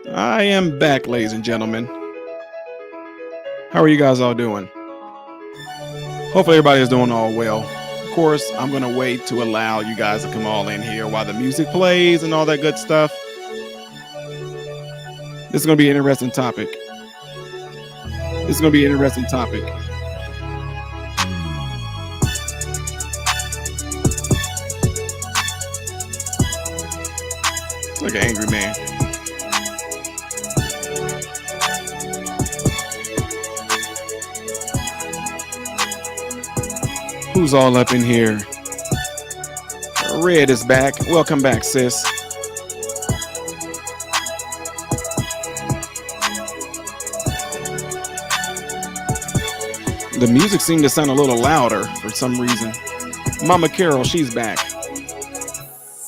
I am back, ladies and gentlemen. How are you guys all doing? Hopefully, everybody is doing all well. Of course, I'm going to wait to allow you guys to come all in here while the music plays and all that good stuff. This is going to be an interesting topic. It's like an angry man. Who's all up in here? Red is back. Welcome back, sis. The music seemed to sound a little louder for some reason. Mama Carol, she's back.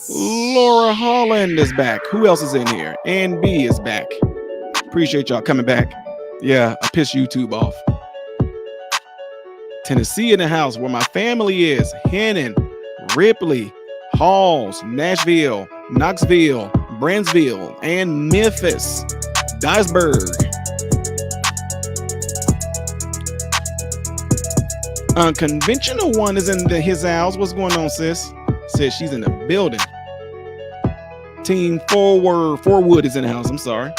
Laura Holland is back. Who else is in here? Ann B is back. Appreciate y'all coming back. Yeah, I pissed YouTube off. Tennessee in the house, where my family is. Hennon, Ripley, Halls, Nashville, Knoxville, Brandsville, and Memphis. Dyersburg. Unconventional one is in his house. What's going on, sis? Says she's in the building. Team Forward is in the house. I'm sorry.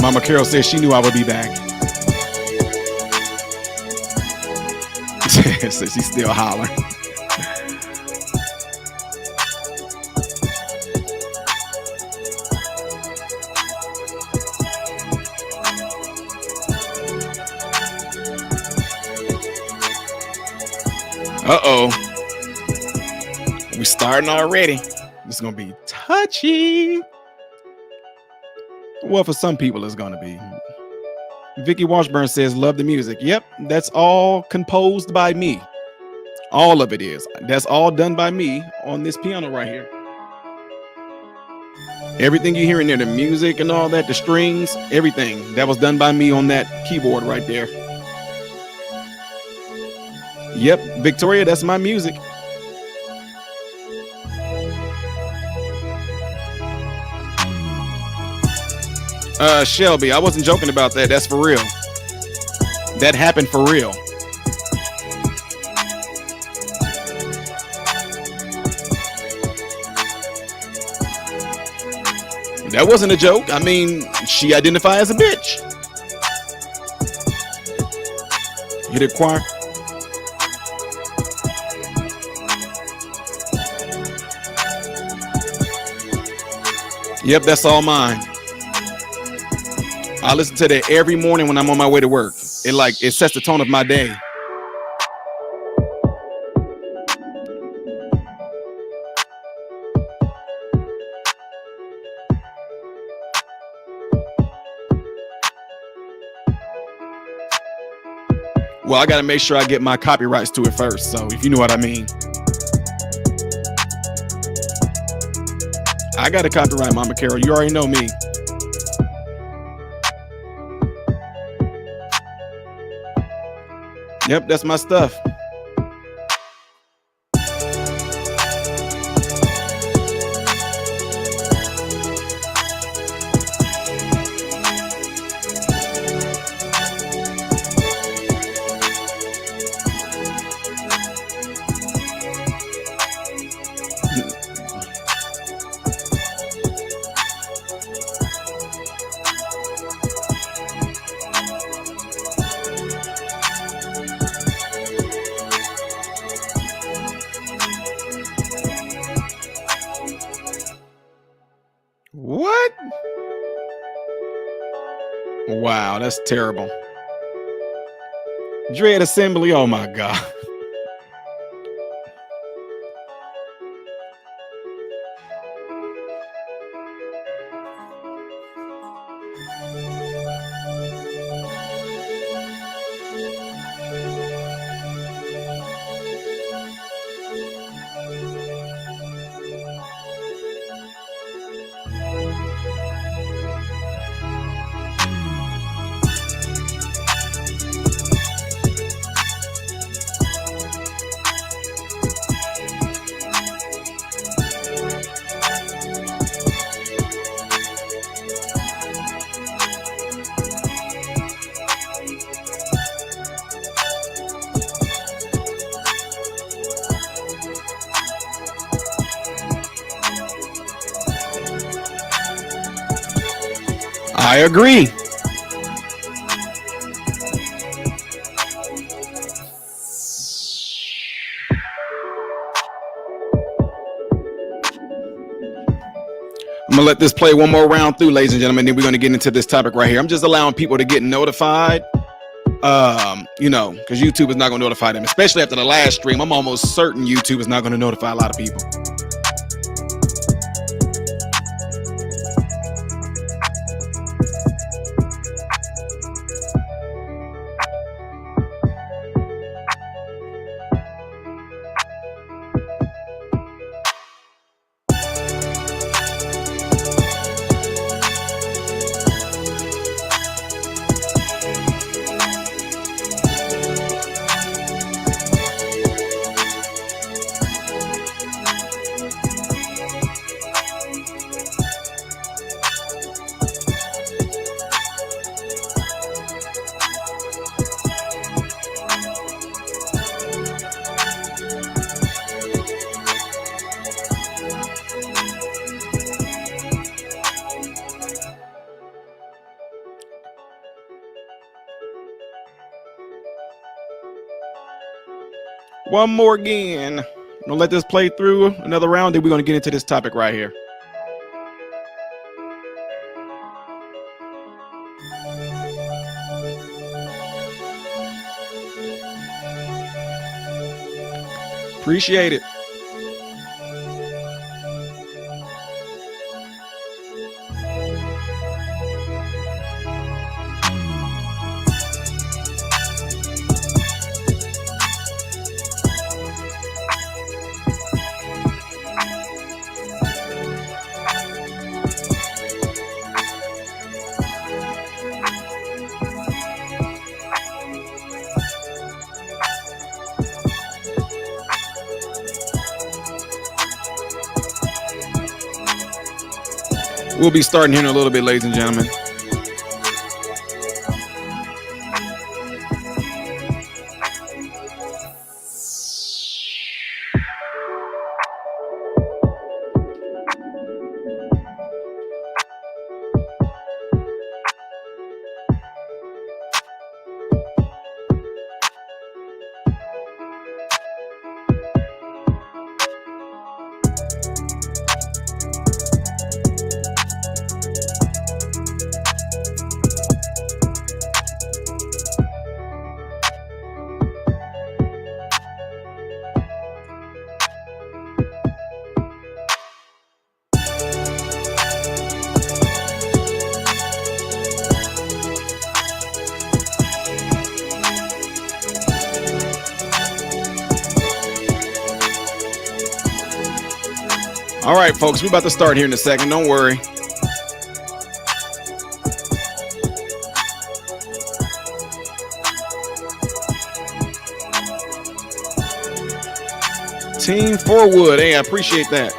Mama Carol says she knew I would be back. So she's still hollering. Uh-oh. We starting already. This is going to be touchy. Well, for some people, it's going to be. Vicky Washburn says, love the music. Yep, that's all composed by me. All of it is. That's all done by me on this piano right here. Everything you hear in there, the music and all that, the strings, everything, that was done by me on that keyboard right there. Yep, Victoria, that's my music. Shelby, I wasn't joking about that. That's for real. That happened for real. That wasn't a joke. I mean, she identified as a bitch. Hit it, choir. Yep, that's all mine. I listen to that every morning when I'm on my way to work. It sets the tone of my day. Well, I got to make sure I get my copyrights to it first. So if you know what I mean. I got a copyright, Mama Carol. You already know me. Yep, that's my stuff. What? Wow, that's terrible. Dread Assembly, oh my God. I agree. I'm gonna let this play one more round through, ladies and gentlemen. Then we're gonna get into this topic right here. I'm just allowing people to get notified. You know, because YouTube is not gonna notify them, especially after the last stream. I'm almost certain YouTube is not gonna notify a lot of people. One more again. I'm gonna let this play through another round, then we're gonna get into this topic right here. Appreciate it. We'll be starting here in a little bit, ladies and gentlemen. All right, folks, we're about to start here in a second. Don't worry. Team Forwood. Hey, I appreciate that.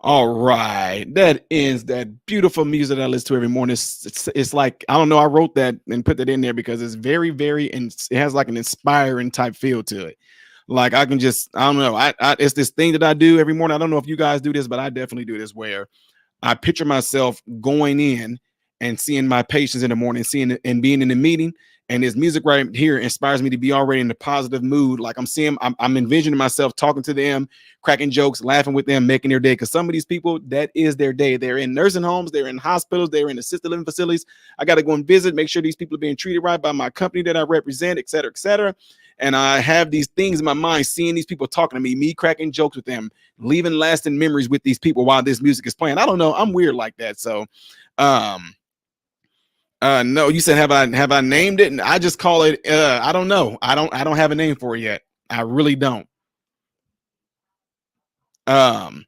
All right, that ends that beautiful music that I listen to every morning. It's like, I don't know, I wrote that and put that in there because it's very, very, and it has like an inspiring type feel to it. Like I can just, I don't know, it's this thing that I do every morning. I don't know if you guys do this, but I definitely do this where I picture myself going in and seeing my patients in the morning, seeing it and being in the meeting. And this music right here inspires me to be already in the positive mood. Like I'm envisioning myself talking to them, cracking jokes, laughing with them, making their day. Because some of these people, that is their day. They're in nursing homes, they're in hospitals, they're in assisted living facilities. I got to go and visit, make sure these people are being treated right by my company that I represent, et cetera, et cetera. And I have these things in my mind, seeing these people talking to me cracking jokes with them, leaving lasting memories with these people while this music is playing. I don't know. I'm weird like that. So, no, you said have I named it? And I just call it I don't know. I don't have a name for it yet. I really don't. Now,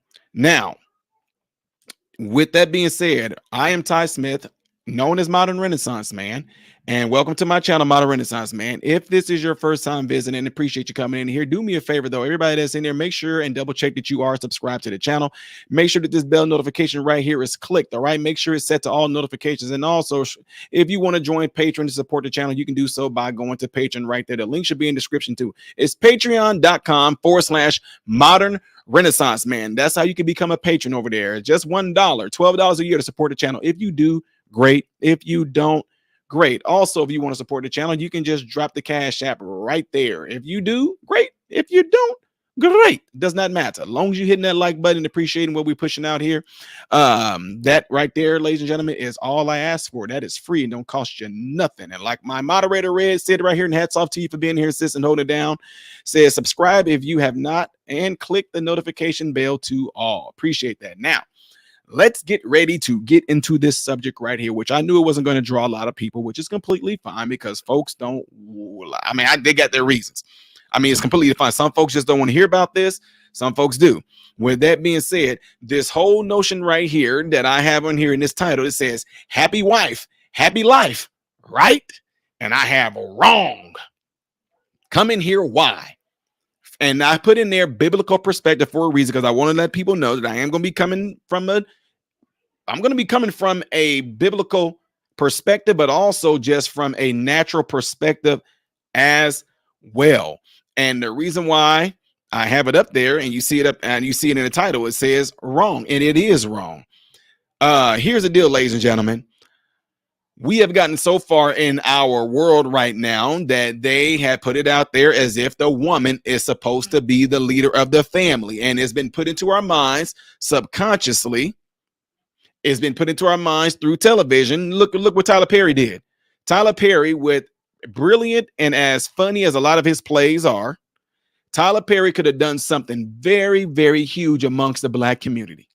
with that being said, I am Ty Smith, known as Modern Renaissance Man, and welcome to my channel, Modern Renaissance Man. If this is your first time visiting, and appreciate you coming in here, do me a favor though, everybody that's in there, make sure and double check that you are subscribed to the channel. Make sure that this bell notification right here is clicked. All right, make sure it's set to all notifications. And also, if you want to join Patreon to support the channel, you can do so by going to Patreon right there. The link should be in the description too. It's patreon.com/Modern Renaissance Man. That's how you can become a patron over there. Just $1, $12 a year to support the channel. If you do, great. If you don't, great. Also, if you want to support the channel, you can just drop the Cash App right there. If you do, great. If you don't, great. Does not matter. As long as you're hitting that like button, appreciating what we're pushing out here. That right there, ladies and gentlemen, is all I ask for. That is free and don't cost you nothing. And like my moderator Red said right here, and hats off to you for being here, sis, and holding it down. Says subscribe if you have not, and click the notification bell to all. Appreciate that. Now, let's get ready to get into this subject right here, which I knew it wasn't going to draw a lot of people, which is completely fine because folks don't, I mean, they got their reasons. I mean, it's completely fine. Some folks just don't want to hear about this. Some folks do. With that being said, this whole notion right here that I have on here in this title, it says happy wife, happy life, right? And I have wrong. Come in here, why? And I put in there biblical perspective for a reason because I want to let people know that I am going to be coming from a biblical perspective, but also just from a natural perspective as well. And the reason why I have it up there and you see it up and you see it in the title, it says wrong, and it is wrong. Here's the deal, ladies and gentlemen. We have gotten so far in our world right now that they have put it out there as if the woman is supposed to be the leader of the family, and it's been put into our minds subconsciously. It's been put into our minds through television. Look what Tyler Perry did. Tyler Perry, with brilliant and as funny as a lot of his plays are, Tyler Perry could have done something very, very huge amongst the black community.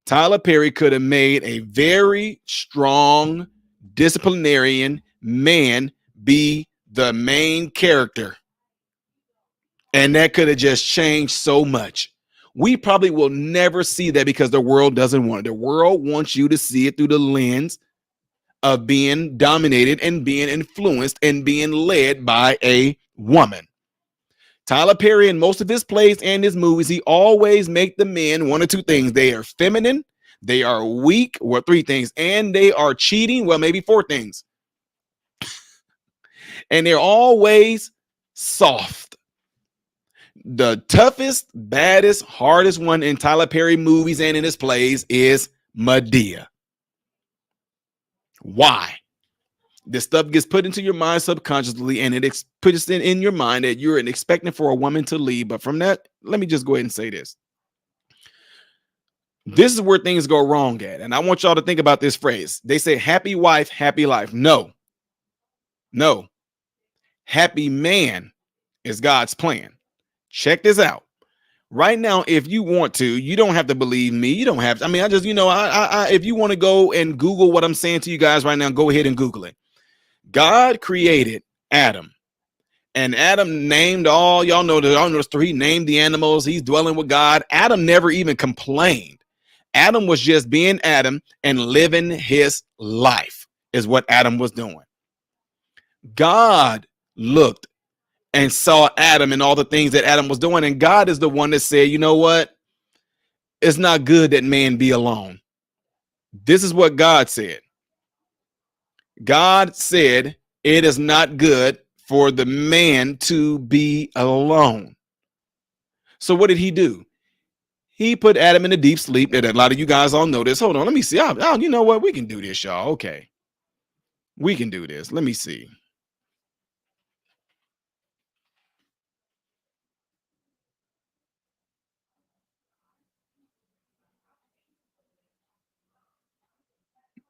Tyler Perry could have made a very strong disciplinarian man be the main character. And that could have just changed so much. We probably will never see that because the world doesn't want it. The world wants you to see it through the lens of being dominated and being influenced and being led by a woman. Tyler Perry, in most of his plays and his movies, he always make the men one or two things. They are feminine, they are weak, or three things, and they are cheating. Well, maybe four things. And they're always soft. The toughest, baddest, hardest one in Tyler Perry movies and in his plays is Madea. Why? This stuff gets put into your mind subconsciously, and it puts it in your mind that you're expecting for a woman to lead. But from that, let me just go ahead and say this. This is where things go wrong at. And I want y'all to think about this phrase. They say happy wife, happy life. No. Happy man is God's plan. Check this out. Right now, if you want to, you don't have to believe me. You don't have to. I mean, if you want to go and Google what I'm saying to you guys right now, go ahead and Google it. God created Adam, and Adam named all, y'all know the story. He named the animals. He's dwelling with God. Adam never even complained. Adam was just being Adam and living his life is what Adam was doing. God looked and saw Adam and all the things that Adam was doing. And God is the one that said, you know what? It's not good that man be alone. This is what God said. God said, it is not good for the man to be alone. So what did he do? He put Adam in a deep sleep. And a lot of you guys all know this. Hold on, let me see. You know what? We can do this, y'all. Okay. We can do this. Let me see.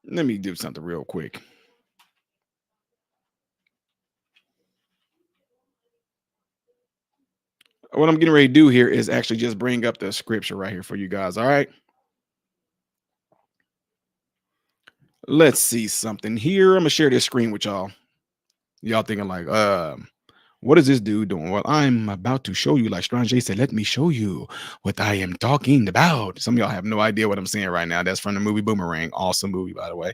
Let me do something real quick. What I'm getting ready to do here is actually just bring up the scripture right here for you guys. All right. Let's see something here. I'm gonna share this screen with y'all. Y'all thinking like, what is this dude doing? Well, I'm about to show you, like Strange J said, let me show you what I am talking about. Some of y'all have no idea what I'm saying right now. That's from the movie Boomerang. Awesome movie, by the way.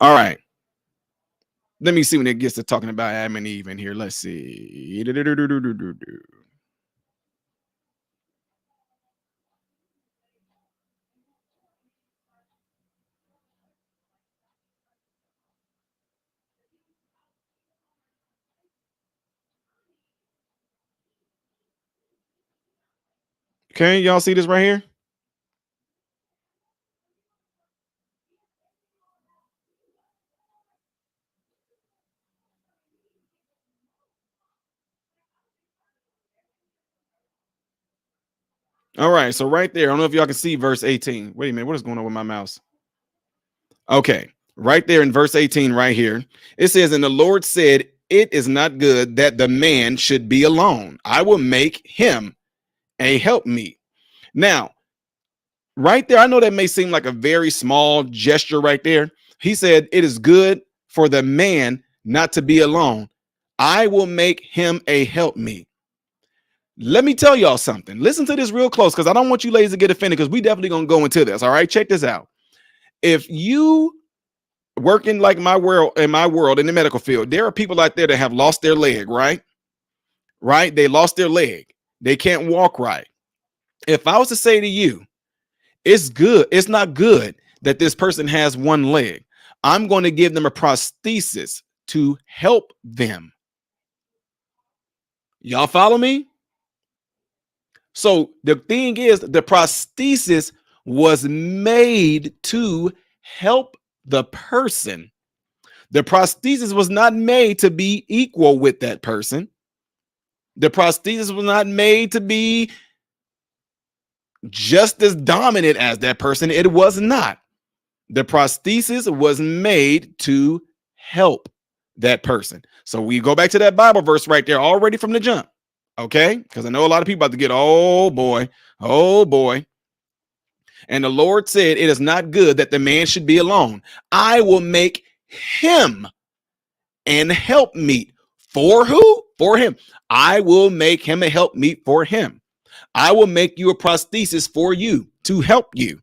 All right. Let me see when it gets to talking about Adam and Eve in here. Let's see. Okay, y'all see this right here? All right, so right there, I don't know if y'all can see verse 18. Wait a minute, what is going on with my mouse? Okay, right there in verse 18, right here, it says, "And the Lord said, it is not good that the man should be alone. I will make him a helpmeet." Now, right there, I know that may seem like a very small gesture right there. He said, "It is good for the man not to be alone. I will make him a helpmeet." Let me tell y'all something. Listen to this real close because I don't want you ladies to get offended because we definitely gonna go into this. All right, check this out. If you working like my world in the medical field, there are people out there that have lost their leg, right? Right? They lost their leg. They can't walk right. If I was to say to you, it's not good that this person has one leg. I'm going to give them a prosthesis to help them. Y'all follow me? So the thing is, the prosthesis was made to help the person. The prosthesis was not made to be equal with that person. The prosthesis was not made to be just as dominant as that person. It was not. The prosthesis was made to help that person. So we go back to that Bible verse right there already from the jump. Okay? Because I know a lot of people about to get, oh boy. And the Lord said, "It is not good that the man should be alone. I will make him an helpmeet." For who? For him. I will make him a helpmeet for him. I will make you a prosthesis for you to help you.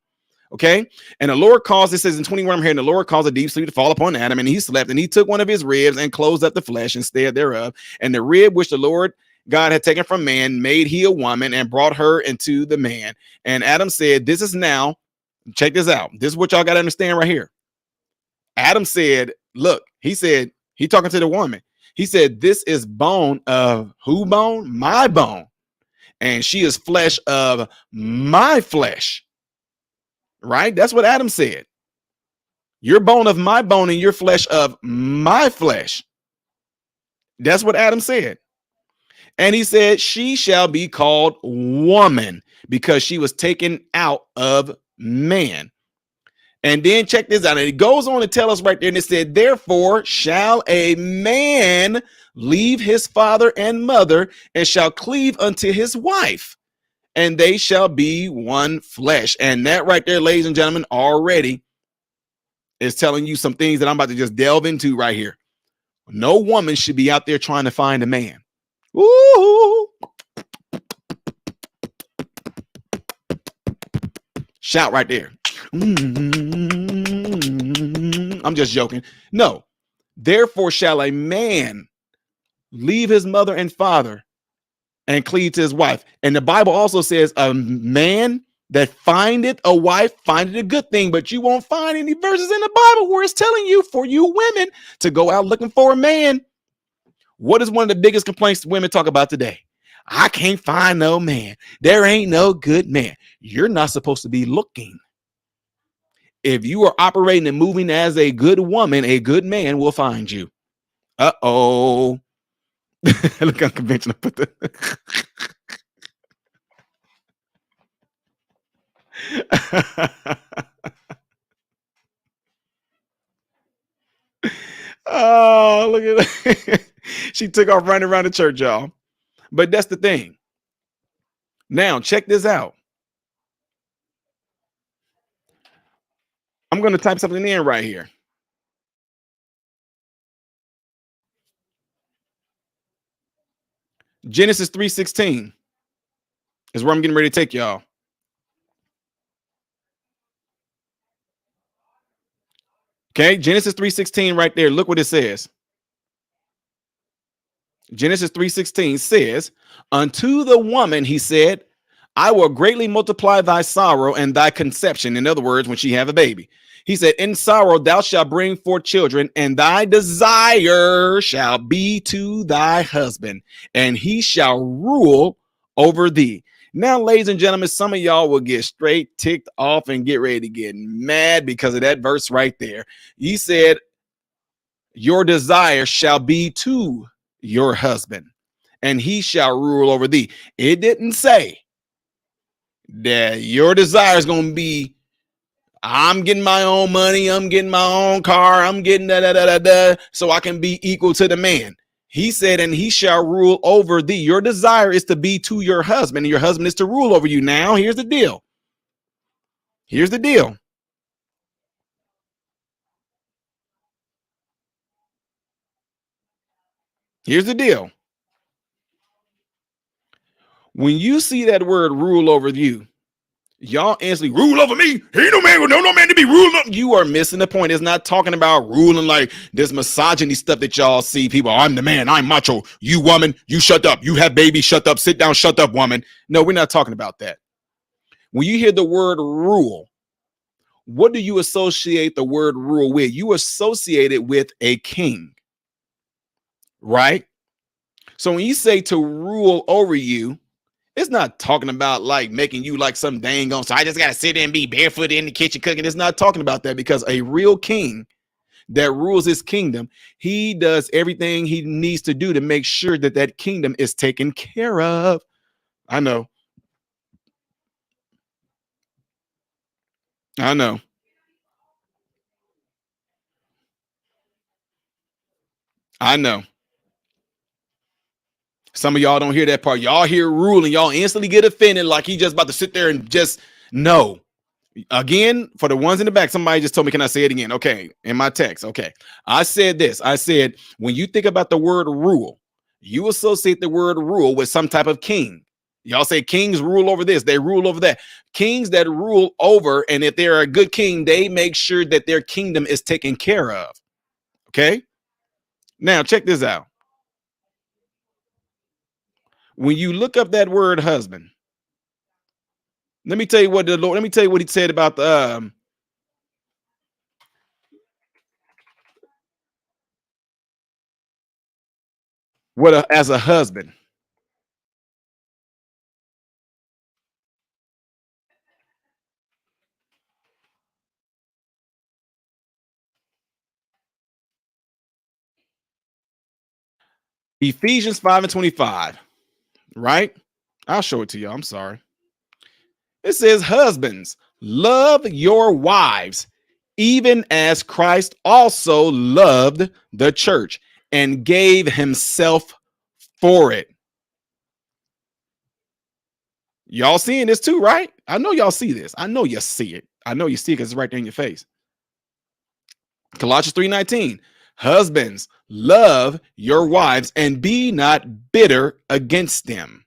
Okay. And the Lord caused, it says in 21, I'm here, and the Lord caused a deep sleep to fall upon Adam, and he slept, and he took one of his ribs and closed up the flesh instead thereof. And the rib which the Lord God had taken from man made he a woman and brought her into the man. And Adam said, "This is now," check this out. This is what y'all got to understand right here. Adam said, look, he said, he talking to the woman. He said, "This is bone of who bone? My bone. And she is flesh of my flesh." Right? That's what Adam said. "You're bone of my bone and you're flesh of my flesh." That's what Adam said. And he said, "She shall be called woman because she was taken out of man." And then check this out. And it goes on to tell us right there. And it said, "Therefore shall a man leave his father and mother and shall cleave unto his wife, and they shall be one flesh." And that right there, ladies and gentlemen, already is telling you some things that I'm about to just delve into right here. No woman should be out there trying to find a man. Woo! Shout right there. I'm just joking. No. "Therefore shall a man leave his mother and father and cleave to his wife." And the Bible also says, "A man that findeth a wife findeth a good thing," but you won't find any verses in the Bible where it's telling you for you women to go out looking for a man. What is one of the biggest complaints women talk about today? "I can't find no man. There ain't no good man." You're not supposed to be looking. If you are operating and moving as a good woman, a good man will find you. Uh-oh. Look unconventional. Put the oh, look at that. She took off running around the church, y'all. But that's the thing. Now, check this out. I'm going to type something in right here. Genesis 3:16 is where I'm getting ready to take y'all. Okay, Genesis 3:16 right there. Look what it says. Genesis 3:16 says, "Unto the woman he said, I will greatly multiply thy sorrow and thy conception." In other words, when she have a baby. He said, "In sorrow thou shalt bring forth children, and thy desire shall be to thy husband, and he shall rule over thee." Now, ladies and gentlemen, some of y'all will get straight ticked off and get ready to get mad because of that verse right there. He said, your desire shall be to your husband, and he shall rule over thee. It didn't say that your desire is going to be, I'm getting my own money, I'm getting my own car, I'm getting so I can be equal to the man. He said, and he shall rule over thee. Your desire is to be to your husband, and your husband is to rule over you. Now, here's the deal. Here's the deal. Here's the deal. When you see that word rule over you, y'all instantly rule over me. Ain't no man, no man to be ruling up. You are missing the point. It's not talking about ruling like this misogyny stuff that y'all see. People, I'm the man, I'm macho. You woman, you shut up. You have baby, shut up. Sit down, shut up, woman. No, we're not talking about that. When you hear the word rule, what do you associate the word rule with? You associate it with a king, right? So when you say to rule over you, it's not talking about like making you like some dang on. So I just got to sit there and be barefoot in the kitchen cooking. It's not talking about that, because a real king that rules his kingdom, he does everything he needs to do to make sure that that kingdom is taken care of. I know. I know. I know. Some of y'all don't hear that part. Y'all hear rule and y'all instantly get offended like he just about to sit there and just no. Again, for the ones in the back, somebody just told me, can I say it again? Okay, in my text. Okay. I said this. I said, when you think about the word rule, you associate the word rule with some type of king. Y'all say kings rule over this, they rule over that. Kings that rule over, and if they're a good king, they make sure that their kingdom is taken care of. Okay. Now, check this out. When you look up that word husband, let me tell you what the Lord, let me tell you what he said about the as a husband. Ephesians 5 and 25, right? I'll show it to you. I'm sorry. It says, husbands, love your wives, even as Christ also loved the church and gave himself for it. Y'all seeing this too, right? I know y'all see this. I know you see it. I know you see it because it's right there in your face. Colossians 3:19. Husbands, love your wives and be not bitter against them.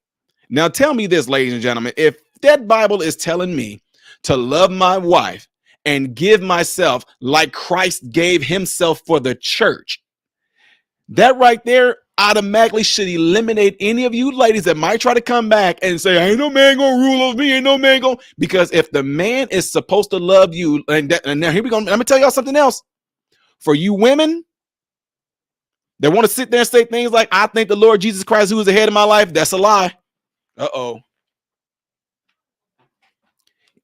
Now tell me this, ladies and gentlemen, if that Bible is telling me to love my wife and give myself like Christ gave himself for the church, that right there automatically should eliminate any of you ladies that might try to come back and say, ain't no man gonna rule over me, ain't no man gonna, because if the man is supposed to love you, and now here we go, I'm gonna tell y'all something else. For you women that want to sit there and say things like, I think the Lord Jesus Christ, who is the head of my life, that's a lie. Uh-oh.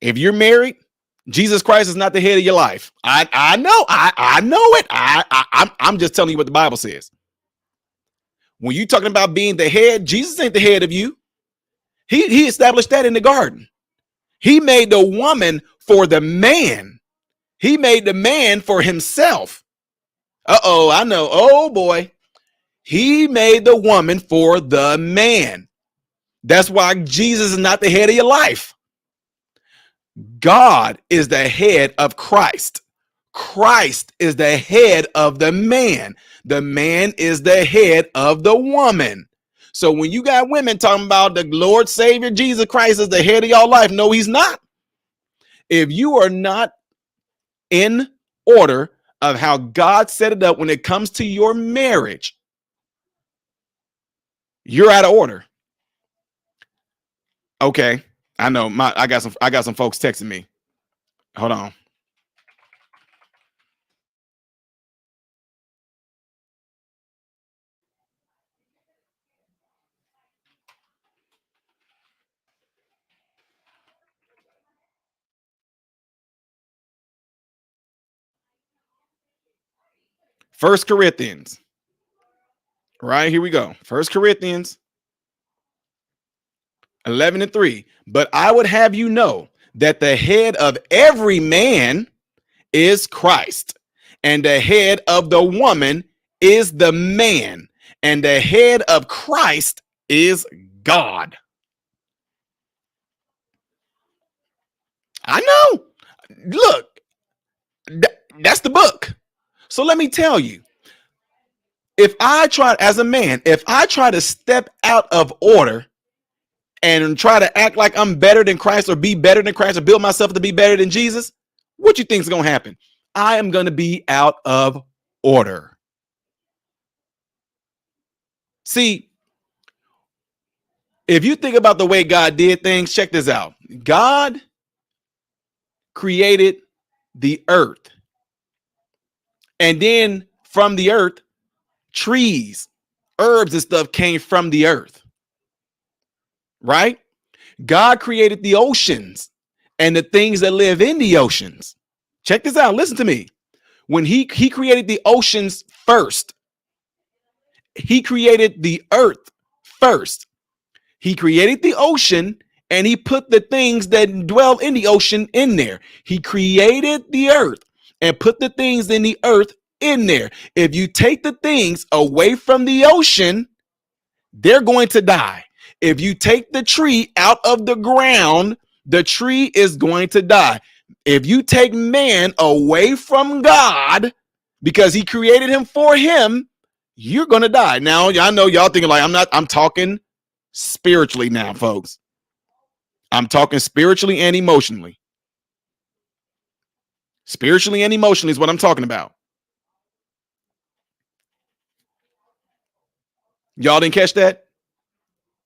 If you're married, Jesus Christ is not the head of your life. I know. I know it. I'm just telling you what the Bible says. When you're talking about being the head, Jesus ain't the head of you. He established that in the garden. He made the woman for the man. He made the man for himself. Uh-oh, I know. Oh boy. He made the woman for the man. That's why Jesus is not the head of your life. God is the head of Christ. Christ is the head of the man. The man is the head of the woman. So when you got women talking about the Lord Savior Jesus Christ is the head of your life, no, he's not. If you are not in order of how God set it up when it comes to your marriage, you're out of order. Okay. I know I got some folks texting me. Hold on. First Corinthians. Right, here we go. First Corinthians 11:3. But I would have you know that the head of every man is Christ, and the head of the woman is the man, and the head of Christ is God. I know. Look, that's the book. So let me tell you, if I try as a man, if I try to step out of order and try to act like I'm better than Christ or be better than Christ or build myself to be better than Jesus, what you think is going to happen? I am going to be out of order. See, if you think about the way God did things, check this out. God created the earth. And then from the earth, trees, herbs and stuff came from the earth. Right? God created the oceans and the things that live in the oceans. Check this out. Listen to me. When he created the oceans first, he created the earth first. He created the ocean and he put the things that dwell in the ocean in there. He created the earth and put the things in the earth in there. If you take the things away from the ocean, they're going to die. If you take the tree out of the ground, the tree is going to die. If you take man away from God, because he created him for him, you're going to die. Now, I know y'all thinking like, I'm talking spiritually now, folks. I'm talking spiritually and emotionally. Spiritually and emotionally is what I'm talking about. Y'all didn't catch that?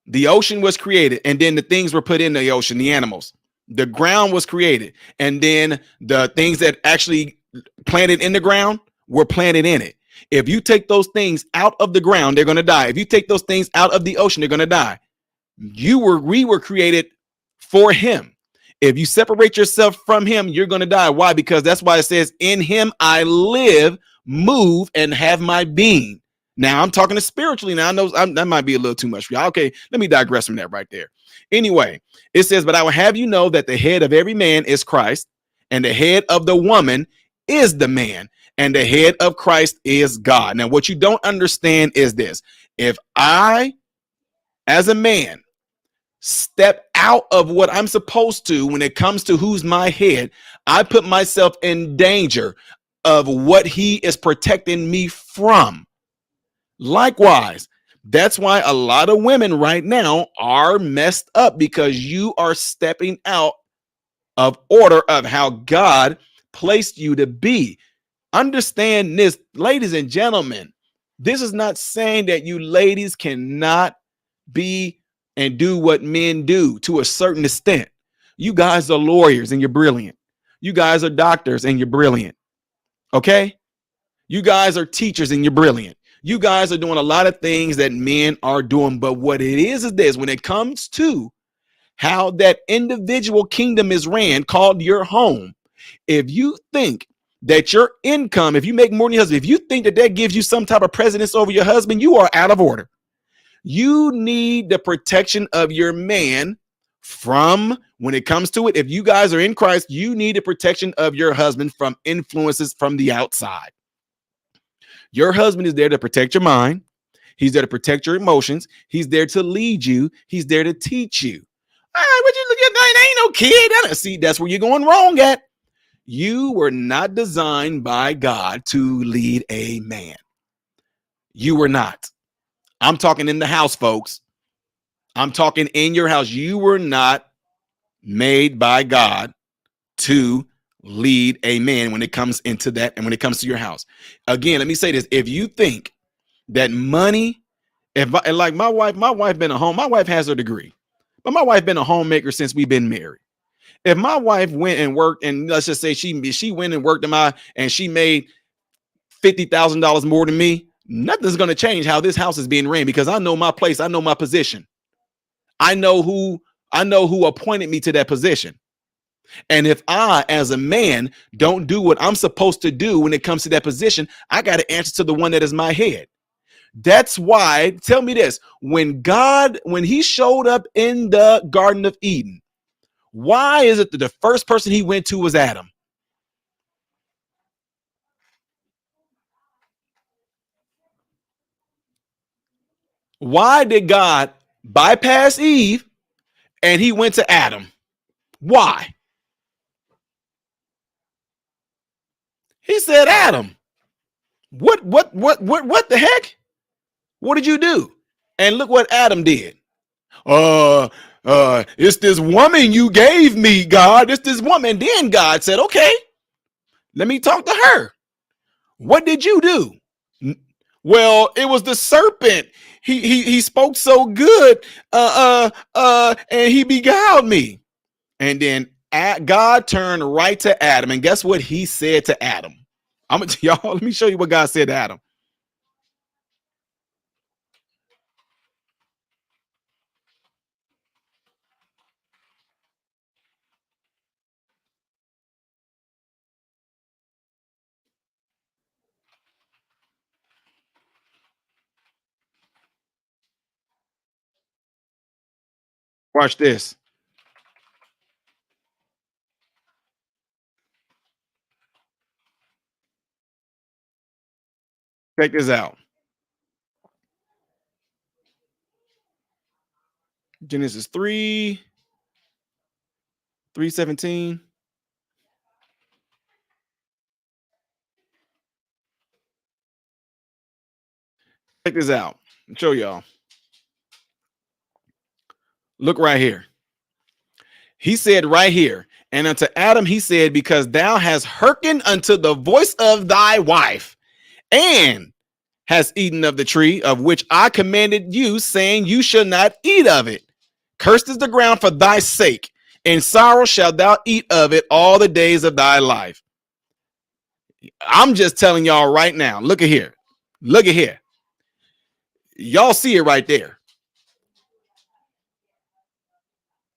The ocean was created, and then the things were put in the ocean, the animals. The ground was created, and then the things that actually planted in the ground were planted in it. If you take those things out of the ground, they're going to die. If you take those things out of the ocean, they're going to die. We were created for him. If you separate yourself from him, you're going to die. Why? Because that's why it says, in him I live, move, and have my being. Now I'm talking to spiritually. Now I know that might be a little too much for y'all. Okay, let me digress from that right there. Anyway, it says, but I will have you know that the head of every man is Christ, and the head of the woman is the man, and the head of Christ is God. Now, what you don't understand is this. If I, as a man, step out of what I'm supposed to when it comes to who's my head, I put myself in danger of what he is protecting me from. Likewise, that's why a lot of women right now are messed up, because you are stepping out of order of how God placed you to be. Understand this, ladies and gentlemen. This is not saying that you ladies cannot be and do what men do to a certain extent. You guys are lawyers and you're brilliant. You guys are doctors and you're brilliant. Okay? You guys are teachers and you're brilliant. You guys are doing a lot of things that men are doing. But what it is this, when it comes to how that individual kingdom is ran, called your home, if you think that your income, if you make more than your husband, if you think that that gives you some type of precedence over your husband, you are out of order. You need the protection of your man from, when it comes to it, if you guys are in Christ, you need the protection of your husband from influences from the outside. Your husband is there to protect your mind. He's there to protect your emotions. He's there to lead you. He's there to teach you. All right, what you look at? Ain't no kid. See, that's where you're going wrong at. You were not designed by God to lead a man. You were not. I'm talking in the house, folks. I'm talking in your house. You were not made by God to lead a man when it comes into that and when it comes to your house. Again, let me say this. If you think that money, like my wife been a home, my wife has her degree, but my wife been a homemaker since we've been married. If my wife went and worked, and let's just say she went and worked and she made $50,000 more than me, nothing's going to change how this house is being ran, because I know my place. I know my position. I know who appointed me to that position. And if I, as a man, don't do what I'm supposed to do when it comes to that position, I got to answer to the one that is my head. That's why, tell me this, when he showed up in the Garden of Eden, why is it that the first person he went to was Adam? Why did God bypass Eve and he went to Adam? Why? He said, Adam, what the heck? What did you do? And look what Adam did. It's this woman you gave me, God. It's this woman. And then God said, okay, let me talk to her. What did you do? Well, it was the serpent. He spoke so good, and he beguiled me. And then God turned right to Adam, and guess what he said to Adam? I'm gonna y'all. Let me show you what God said to Adam. Watch this. Check this out. Genesis 3:17. Check this out. I'll show y'all. Look right here. He said right here, and unto Adam he said, because thou hast hearkened unto the voice of thy wife, and hast eaten of the tree of which I commanded you, saying, you shall not eat of it. Cursed is the ground for thy sake. In sorrow shalt thou eat of it all the days of thy life. I'm just telling y'all right now. Look at here. Look at here. Y'all see it right there.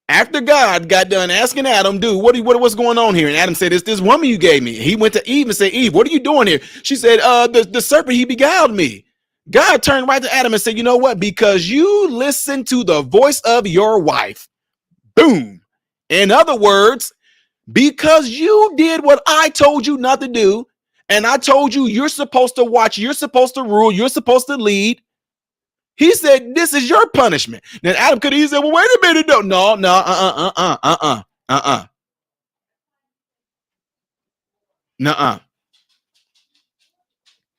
After God got done asking Adam, dude, what's going on here? And Adam said, it's this woman you gave me. He went to Eve and said, Eve, what are you doing here? She said, the serpent, he beguiled me. God turned right to Adam and said, you know what? Because you listen to the voice of your wife. Boom. In other words, because you did what I told you not to do, and I told you you're supposed to watch, you're supposed to rule, you're supposed to lead. He said, this is your punishment. Then Adam could have said, well, wait a minute. No.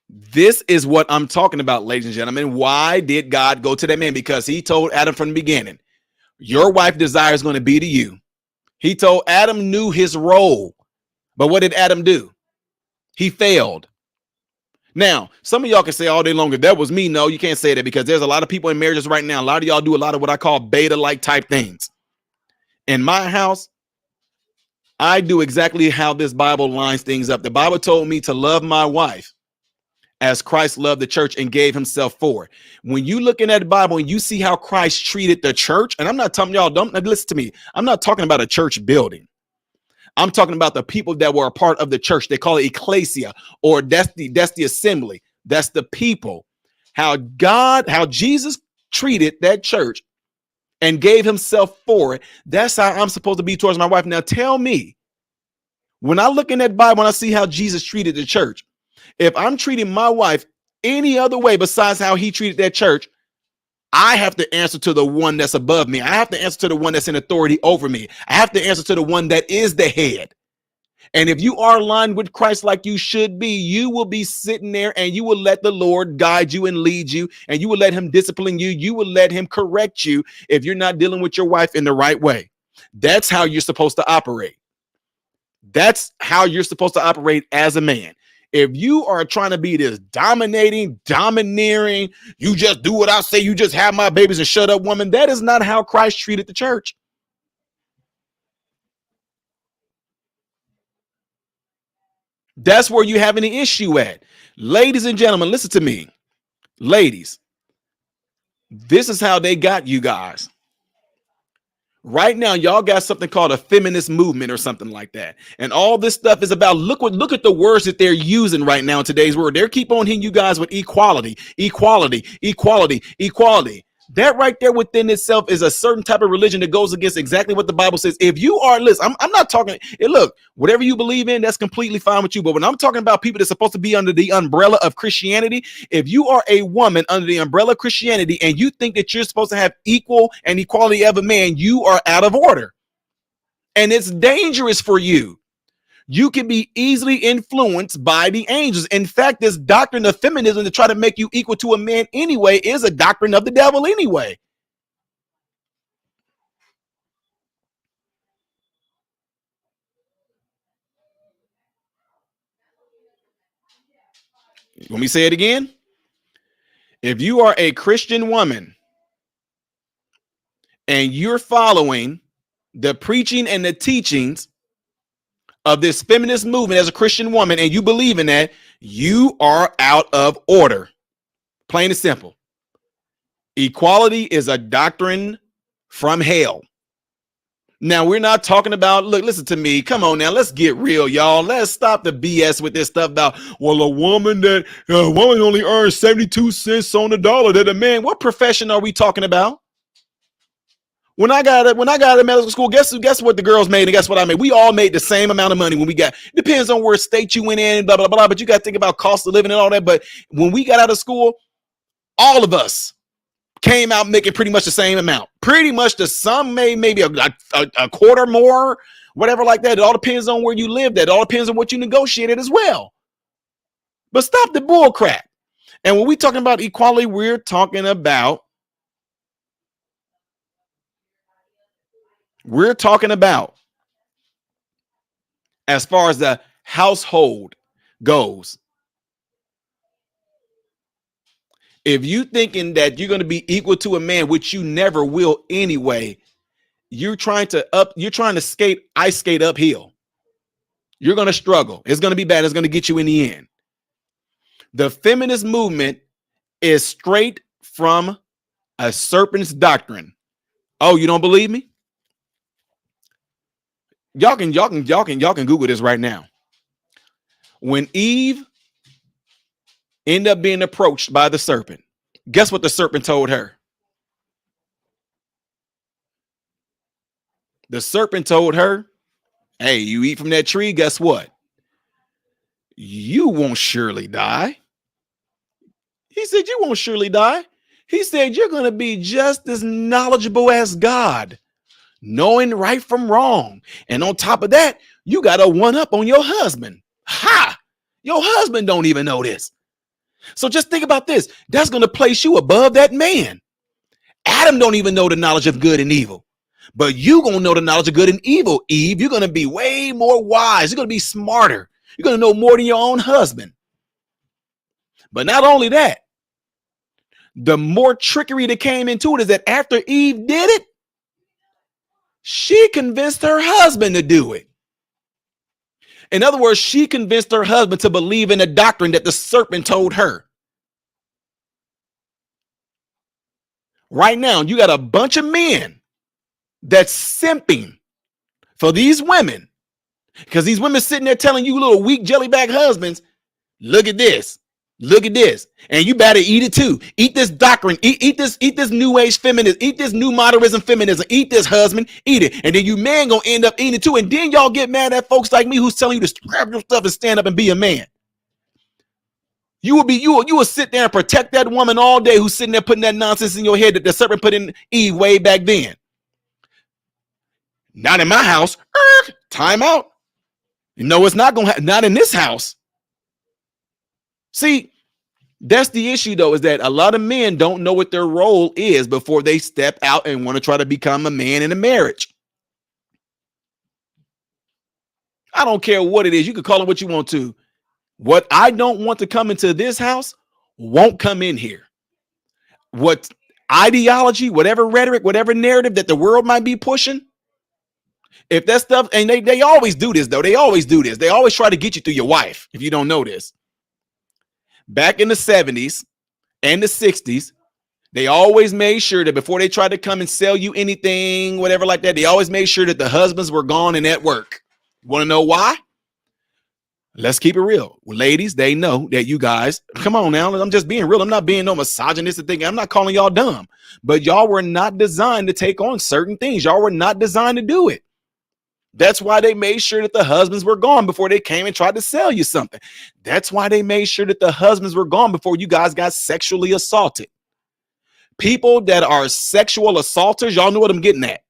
This is what I'm talking about, ladies and gentlemen. Why did God go to that man? Because he told Adam from the beginning, your wife desire is going to be to you. He told Adam knew his role. But what did Adam do? He failed. Now, some of y'all can say all day long, that was me. No, you can't say that because there's a lot of people in marriages right now. A lot of y'all do a lot of what I call beta-like type things. In my house, I do exactly how this Bible lines things up. The Bible told me to love my wife as Christ loved the church and gave himself for it. When you look in that Bible and you see how Christ treated the church, and I'm not telling y'all, don't listen to me. I'm not talking about a church building. I'm talking about the people that were a part of the church. They call it ecclesia, or that's the assembly. That's the people. How Jesus treated that church and gave himself for it. That's how I'm supposed to be towards my wife. Now tell me, when I look in that Bible and I see how Jesus treated the church, if I'm treating my wife any other way besides how he treated that church, I have to answer to the one that's above me. I have to answer to the one that's in authority over me. I have to answer to the one that is the head. And if you are aligned with Christ like you should be, you will be sitting there and you will let the Lord guide you and lead you, and you will let him discipline you. You will let him correct you if you're not dealing with your wife in the right way. That's how you're supposed to operate. That's how you're supposed to operate as a man. If you are trying to be this dominating, domineering, you just do what I say, you just have my babies and shut up woman, that is not how Christ treated the church. That's where you have any issue at. Ladies and gentlemen, listen to me. Ladies, this is how they got you guys. Right now, y'all got something called a feminist movement or something like that. And all this stuff is about look at the words that they're using right now in today's world. They keep on hitting you guys with equality, equality, equality, equality. That right there within itself is a certain type of religion that goes against exactly what the Bible says. If you are, listen, I'm not talking, look, whatever you believe in, that's completely fine with you. But when I'm talking about people that's supposed to be under the umbrella of Christianity, if you are a woman under the umbrella of Christianity and you think that you're supposed to have equal and equality of a man, you are out of order. And it's dangerous for you. You can be easily influenced by the angels. In fact, this doctrine of feminism to try to make you equal to a man anyway is a doctrine of the devil anyway. Let me say it again. If you are a Christian woman and you're following the preaching and the teachings of this feminist movement as a Christian woman and you believe in that, you are out of order. Plain and simple. Equality is a doctrine from hell. Now, we're not talking about, look, listen to me. Come on now. Let's get real, y'all. Let's stop the BS with this stuff about, well, a woman only earns 72 cents on the dollar that a man. What profession are we talking about? When I got out of medical school, guess what the girls made and guess what I made? We all made the same amount of money when we got, depends on where state you went in, blah, blah, blah, but you got to think about cost of living and all that. But when we got out of school, all of us came out making pretty much the same amount. Pretty much some maybe a quarter more, whatever like that. It all depends on where you lived at. It all depends on what you negotiated as well. But stop the bull crap. And when we're talking about equality, we're talking about as far as the household goes. If you thinking that you're going to be equal to a man, which you never will anyway, you're trying to ice skate uphill. You're going to struggle. It's going to be bad. It's going to get you in the end. The feminist movement is straight from a serpent's doctrine. Oh, you don't believe me? Y'all can Google this right now. When Eve ended up being approached by the serpent, guess what the serpent told her? The serpent told her, hey, you eat from that tree, guess what? You won't surely die. He said, you won't surely die. He said, you're going to be just as knowledgeable as God, knowing right from wrong. And on top of that, you got a one up on your husband. Ha! Your husband don't even know this. So just think about this. That's going to place you above that man. Adam don't even know the knowledge of good and evil. But you going to know the knowledge of good and evil, Eve. You're going to be way more wise. You're going to be smarter. You're going to know more than your own husband. But not only that, the more trickery that came into it is that after Eve did it, she convinced her husband to do it. In other words, she convinced her husband to believe in a doctrine that the serpent told her. Right now, you got a bunch of men that's simping for these women because these women sitting there telling you little weak jellyback husbands, look at this. Look at this. And you better eat it too. Eat this doctrine. Eat this new age feminism. Eat this new modernism feminism. Eat this, husband. Eat it. And then you man gonna end up eating it too. And then y'all get mad at folks like me who's telling you to grab your stuff and stand up and be a man. You will sit there and protect that woman all day who's sitting there putting that nonsense in your head that the serpent put in Eve way back then. Not in my house. Time out. No, it's not gonna happen. Not in this house. See, that's the issue, though, is that a lot of men don't know what their role is before they step out and want to try to become a man in a marriage. I don't care what it is. You can call it what you want to. What I don't want to come into this house won't come in here. What ideology, whatever rhetoric, whatever narrative that the world might be pushing, if that stuff, and they always do this, though. They always do this. They always try to get you through your wife, if you don't know this. Back in the 70s and the 60s, They always made sure that before they tried to come and sell you anything, whatever like that, they always made sure that the husbands were gone and at work. You want to know why? Let's keep it real. Ladies, they know that you guys, come on now, I'm just being real. I'm not being no misogynistic thing. I'm not calling y'all dumb, but y'all were not designed to take on certain things. Y'all were not designed to do it. That's why they made sure that the husbands were gone before they came and tried to sell you something. That's why they made sure that the husbands were gone before you guys got sexually assaulted. People that are sexual assaulters, y'all know what I'm getting at.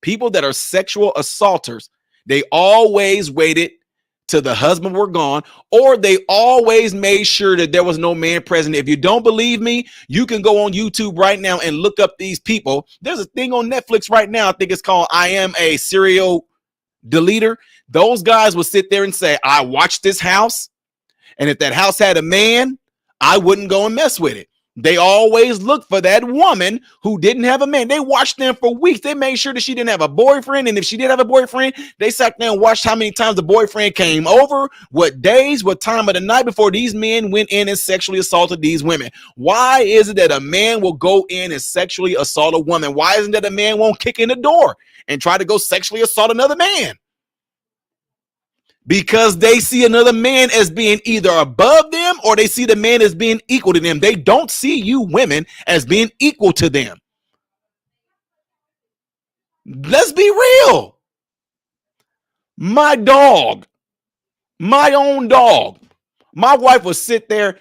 People that are sexual assaulters, they always waited till the husband were gone, or they always made sure that there was no man present. If you don't believe me, you can go on YouTube right now and look up these people. There's a thing on Netflix right now. I think it's called I Am a Serial Deleter. Those guys will sit there and say, I watched this house, and if that house had a man, I wouldn't go and mess with it. They always look for that woman who didn't have a man. They watched them for weeks. They made sure that she didn't have a boyfriend. And if she did have a boyfriend, they sat there and watched how many times the boyfriend came over, what days, what time of the night before these men went in and sexually assaulted these women. Why is it that a man will go in and sexually assault a woman? Why isn't that a man won't kick in the door and try to go sexually assault another man? Because they see another man as being either above them or they see the man as being equal to them. They don't see you women as being equal to them. Let's be real. My dog, my own dog, my wife would sit there.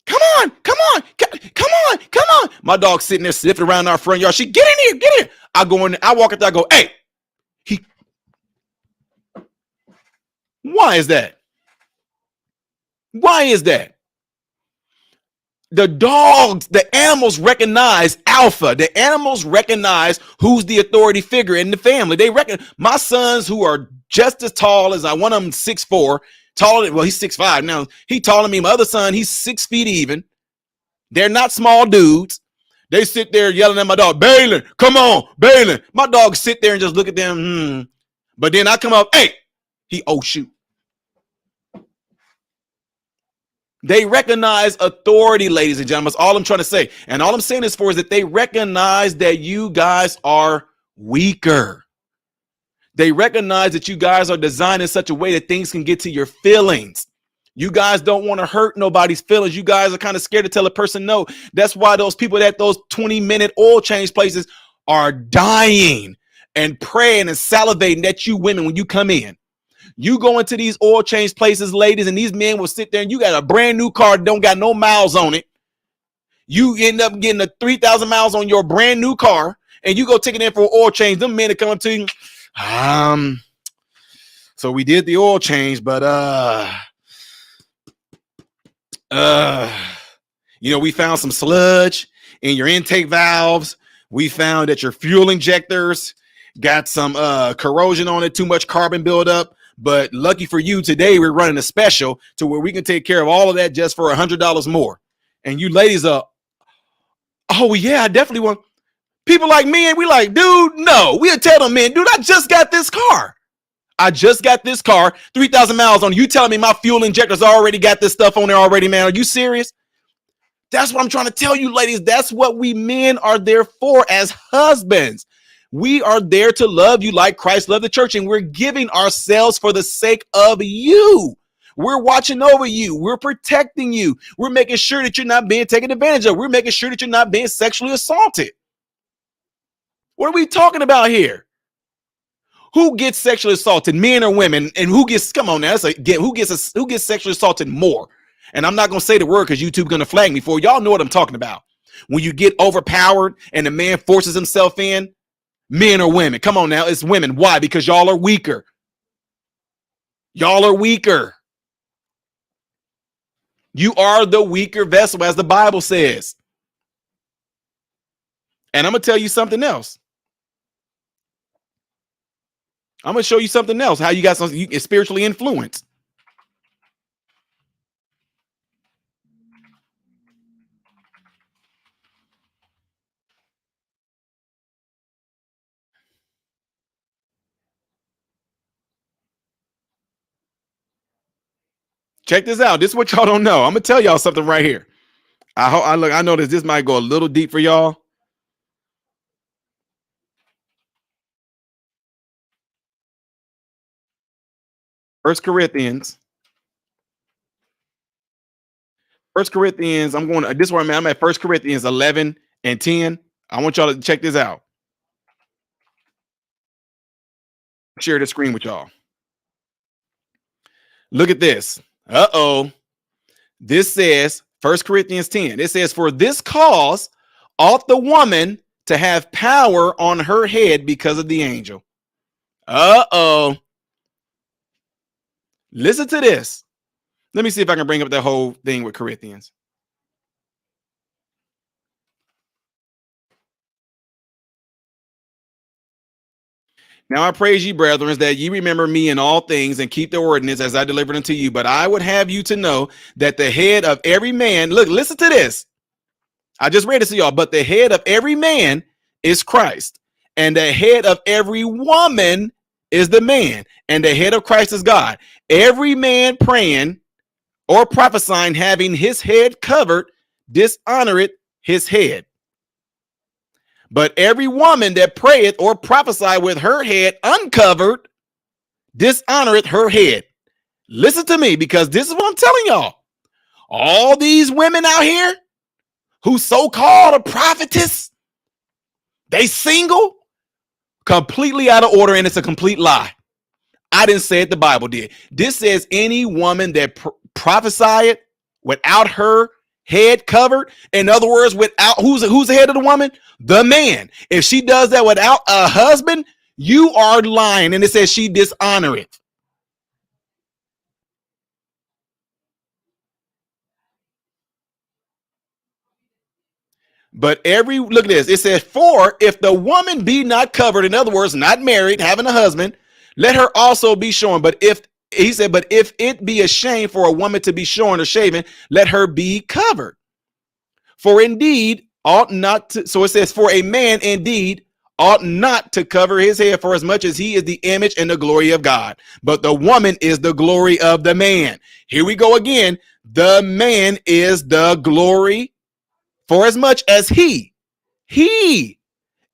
Come on, come on, come on, come on. My dog sitting there sniffing around our front yard. She get in here, get in. I go in, I walk out there, I go, hey, why is that? Why is that? The dogs, the animals recognize alpha. The animals recognize who's the authority figure in the family. They reckon my sons who are just as tall as I, one of them 6'4", taller, well, he's 6'5" now. He taller than me. My other son, he's 6 feet even. They're not small dudes. They sit there yelling at my dog, Balin, come on, Balin. My dog sit there and just look at them. But then I come up, hey, oh shoot. They recognize authority, ladies and gentlemen. That's all I'm trying to say. And all I'm saying is that they recognize that you guys are weaker. They recognize that you guys are designed in such a way that things can get to your feelings. You guys don't want to hurt nobody's feelings. You guys are kind of scared to tell a person no. That's why those people at those 20-minute oil change places are dying and praying and salivating at you women when you come in. You go into these oil change places, ladies, and these men will sit there and you got a brand new car that don't got no miles on it. You end up getting a 3,000 miles on your brand new car and you go take it in for an oil change. Them men that come up to you, so we did the oil change, but we found some sludge in your intake valves. We found that your fuel injectors got some corrosion on it, too much carbon buildup. But lucky for you, today we're running a special to where we can take care of all of that just for $100 more. And you ladies are, oh yeah, I definitely want. People like me, and we like, dude, no. We'll tell them, man, dude, I just got this car. 3,000 miles on. You telling me my fuel injectors already got this stuff on there already, man? Are you serious? That's what I'm trying to tell you, ladies. That's what we men are there for as husbands. We are there to love you like Christ loved the church, and we're giving ourselves for the sake of you. We're watching over you. We're protecting you. We're making sure that you're not being taken advantage of. We're making sure that you're not being sexually assaulted. What are we talking about here? Who gets sexually assaulted, men or women? And who gets, come on now, who gets sexually assaulted more? And I'm not going to say the word because YouTube's going to flag me for it. Y'all know what I'm talking about. When you get overpowered and the man forces himself in, men or women? Come on now, it's women. Why? Because y'all are weaker. Y'all are weaker. You are the weaker vessel, as the Bible says. And I'm going to tell you something else. I'm going to show you something else, how you got something spiritually influenced. Check this out. This is what y'all don't know. I'm going to tell y'all something right here. I know this might go a little deep for y'all. First Corinthians. I'm going to this one, man. I'm at First Corinthians 11 and 10. I want y'all to check this out. Share the screen with y'all. Look at this. Uh-oh. This says First Corinthians 10. It says, for this cause ought the woman to have power on her head because of the angel. Uh-oh. Listen to this. Let me see if I can bring up the whole thing with Corinthians. Now I praise ye, brethren, that ye remember me in all things and keep the ordinance as I delivered unto you. But I would have you to know that the head of every man, look, listen to this. I just read it to y'all. But the head of every man is Christ, and the head of every woman is the man, and the head of Christ is God. Every man praying or prophesying, having his head covered, dishonoreth his head. But every woman that prayeth or prophesy with her head uncovered, dishonoreth her head. Listen to me, because this is what I'm telling y'all. All these women out here who so-called a prophetess, they single, completely out of order, and it's a complete lie. I didn't say it, the Bible did. This says any woman that prophesied without her head covered, in other words, without who's the head of the woman? The man. If she does that without a husband, you are lying, and it says she dishonoreth. But look at this. It says, for if the woman be not covered, in other words, not married, having a husband, let her also be shorn. But if it be a shame for a woman to be shorn or shaven, let her be covered. For indeed ought not to, so it says, for a man indeed ought not to cover his head, for as much as he is the image and the glory of God. But the woman is the glory of the man. Here we go again. The man is the glory, for as much as he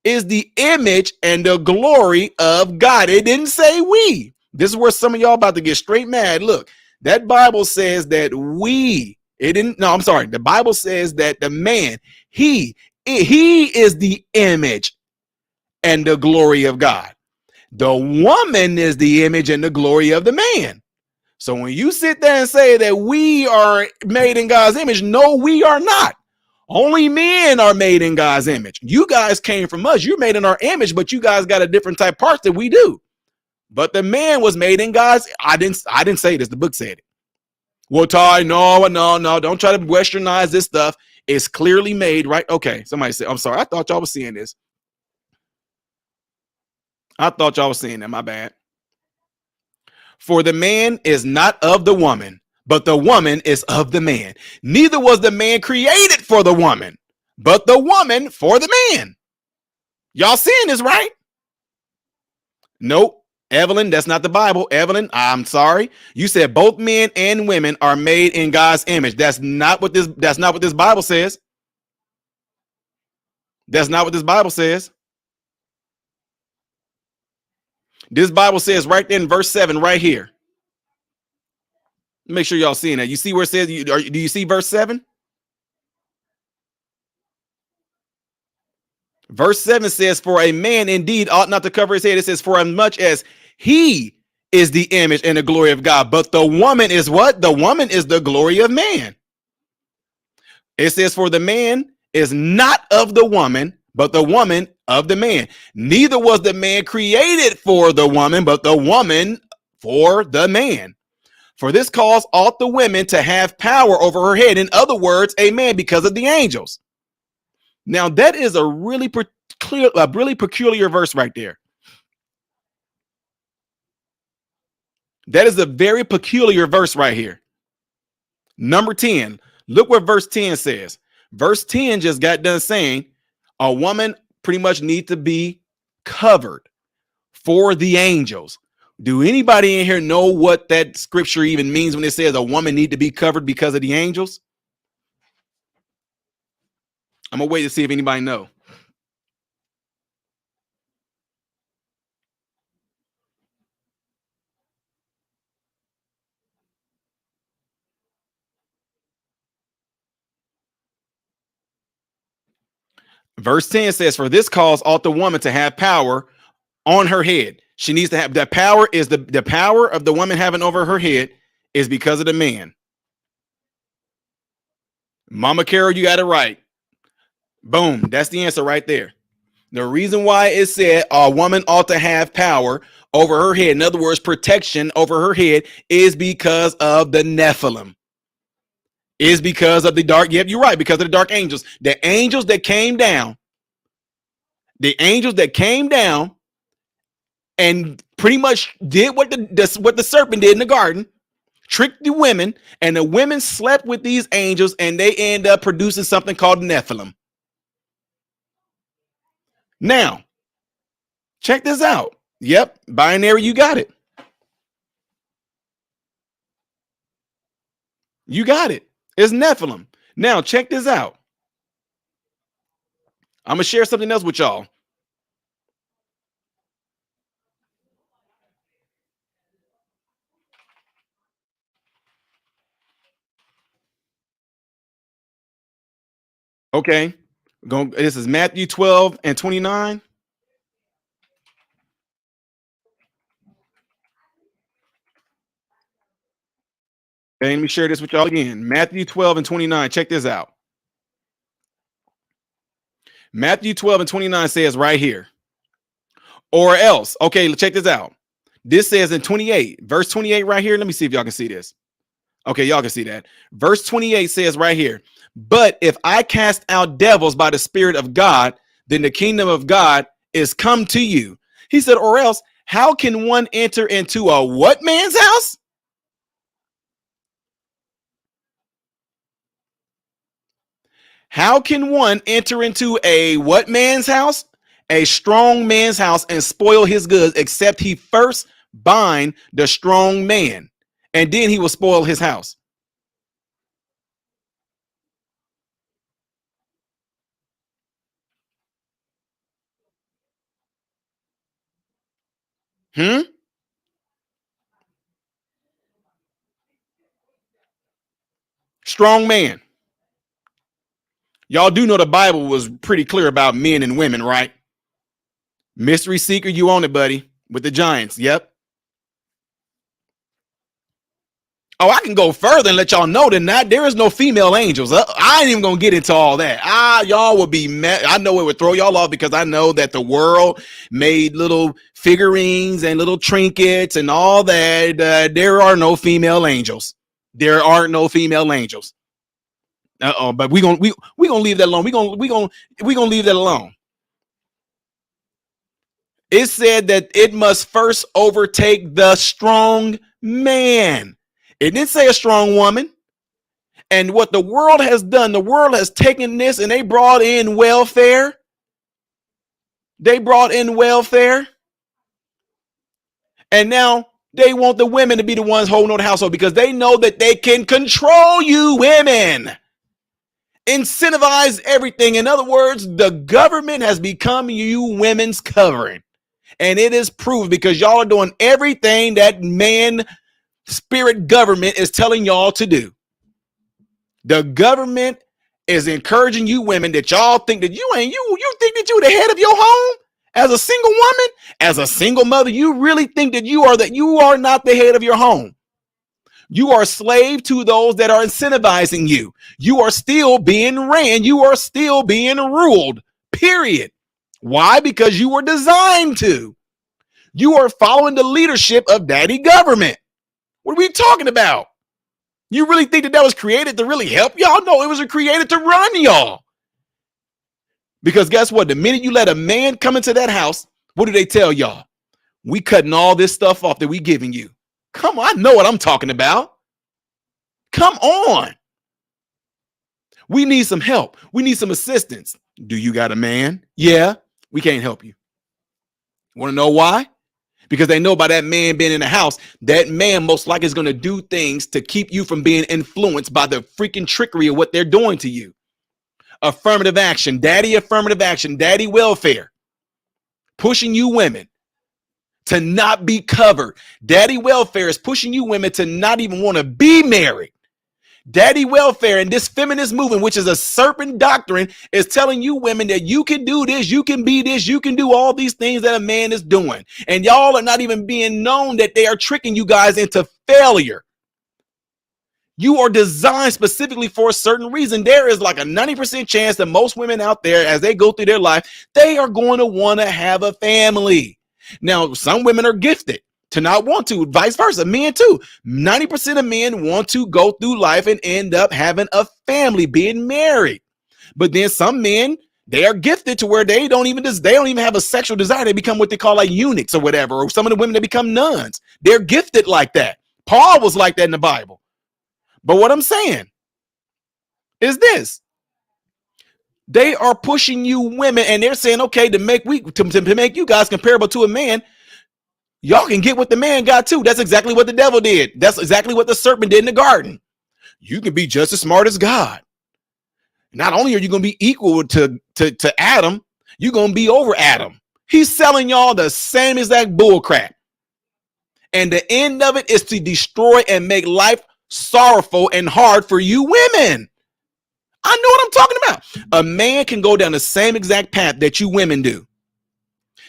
is the image and the glory of God. It didn't say we. This is where some of y'all about to get straight mad. Look, that Bible says that I'm sorry. The Bible says that the man, he is the image and the glory of God. The woman is the image and the glory of the man. So when you sit there and say that we are made in God's image, no, we are not. Only men are made in God's image. You guys came from us. You're made in our image, but you guys got a different type of parts that we do. But the man was made in God's. I didn't say this. The book said it. Well, Ty, no, don't try to westernize this stuff. It's clearly made, right? Okay, somebody said, I'm sorry. I thought y'all was seeing this. I thought y'all was seeing that. My bad. For the man is not of the woman, but the woman is of the man. Neither was the man created for the woman, but the woman for the man. Y'all seeing this, right? Nope. Evelyn, that's not the Bible. Evelyn, I'm sorry. You said both men and women are made in God's image. That's not what this Bible says. That's not what this Bible says. This Bible says right there in verse 7 right here. Make sure y'all seeing that. You see where it says, do you see verse 7? Verse 7 says, for a man indeed ought not to cover his head. It says, for as much as he is the image and the glory of God. But the woman is what? The woman is the glory of man. It says, for the man is not of the woman, but the woman of the man. Neither was the man created for the woman, but the woman for the man. For this cause ought the women to have power over her head. In other words, amen, because of the angels. Now, that is a really peculiar verse right there. That is a very peculiar verse right here. Number 10. Look what verse 10 says. Verse 10 just got done saying a woman pretty much needs to be covered for the angels. Do anybody in here know what that scripture even means when it says a woman need to be covered because of the angels? I'm gonna wait to see if anybody know. Verse 10 says, "For this cause ought the woman to have power on her head." She needs to have that power. Is the power of the woman having over her head is because of the man. Mama Carol, you got it right. Boom. That's the answer right there. The reason why it said a woman ought to have power over her head, in other words, protection over her head, is because of the Nephilim. Is because of the dark. Yep, you're right. Because of the dark angels. The angels that came down. The angels that came down and pretty much did what the serpent did in the garden, tricked the women, and the women slept with these angels, and they end up producing something called Nephilim. Now, check this out. Yep, binary, you got it. You got it. It's Nephilim. Now, check this out. I'm going to share something else with y'all. Okay. This is Matthew 12 and 29. Okay, let me share this with y'all again. Matthew 12 and 29. Check this out. Matthew 12 and 29 says right here, or else. Okay, check this out. This says in 28, verse 28 right here. Let me see if y'all can see this. Okay, y'all can see that. Verse 28 says right here, "But if I cast out devils by the Spirit of God, then the kingdom of God is come to you." He said, or else, how can one enter into a what man's house? How can one enter into a what man's house? A strong man's house, and spoil his goods, except he first bind the strong man, and then he will spoil his house. Strong man. Y'all do know the Bible was pretty clear about men and women, right? Mystery Seeker, you own it, buddy, with the Giants. Yep. Oh, I can go further and let y'all know that there is no female angels. I ain't even gonna get into all that. Y'all would be mad. I know it would throw y'all off, because I know that the world made little figurines and little trinkets and all that. There are no female angels. There are no female angels. But we gonna leave that alone. We gonna leave that alone. It said that it must first overtake the strong man. It didn't say a strong woman. And what the world has done, the world has taken this and they brought in welfare. They brought in welfare. And now they want the women to be the ones holding on the household, because they know that they can control you women. Incentivize everything. In other words, the government has become you women's covering. And it is proved, because y'all are doing everything that man spirit government is telling y'all to do. The government is encouraging you women that y'all think that you think that you're the head of your home as a single woman, as a single mother. You really think that you are not the head of your home. You are slave to those that are incentivizing you. You are still being ran. You are still being ruled, period. Why? Because you were designed to. You are following the leadership of daddy government. What are we talking about? You really think that was created to really help y'all? No, it was created to run y'all. Because guess what? The minute you let a man come into that house, what do they tell y'all? We cutting all this stuff off that we giving you. Come on, I know what I'm talking about. Come on. We need some help. We need some assistance. Do you got a man? Yeah, we can't help you. Want to know why? Because they know by that man being in the house, that man most likely is going to do things to keep you from being influenced by the freaking trickery of what they're doing to you. Affirmative action, affirmative action, daddy welfare, pushing you women to not be covered. Daddy welfare is pushing you women to not even want to be married. Daddy welfare and this feminist movement, which is a serpent doctrine, is telling you women that you can do this, you can be this, you can do all these things that a man is doing. And y'all are not even being known that they are tricking you guys into failure. You are designed specifically for a certain reason. There is like a 90% chance that most women out there, as they go through their life, they are going to want to have a family. Now, some women are gifted to not want to, vice versa, men too. 90% of men want to go through life and end up having a family, being married. But then some men, they are gifted to where they don't even have a sexual desire. They become what they call like eunuchs or whatever, or some of the women that become nuns. They're gifted like that. Paul was like that in the Bible. But what I'm saying is this. They are pushing you women and they're saying, okay, to make you guys comparable to a man, y'all can get what the man got too. That's exactly what the devil did. That's exactly what the serpent did in the garden. You can be just as smart as God. Not only are you going to be equal to Adam, you're going to be over Adam. He's selling y'all the same exact bull crap. And the end of it is to destroy and make life sorrowful and hard for you women. I know what I'm talking about. A man can go down the same exact path that you women do.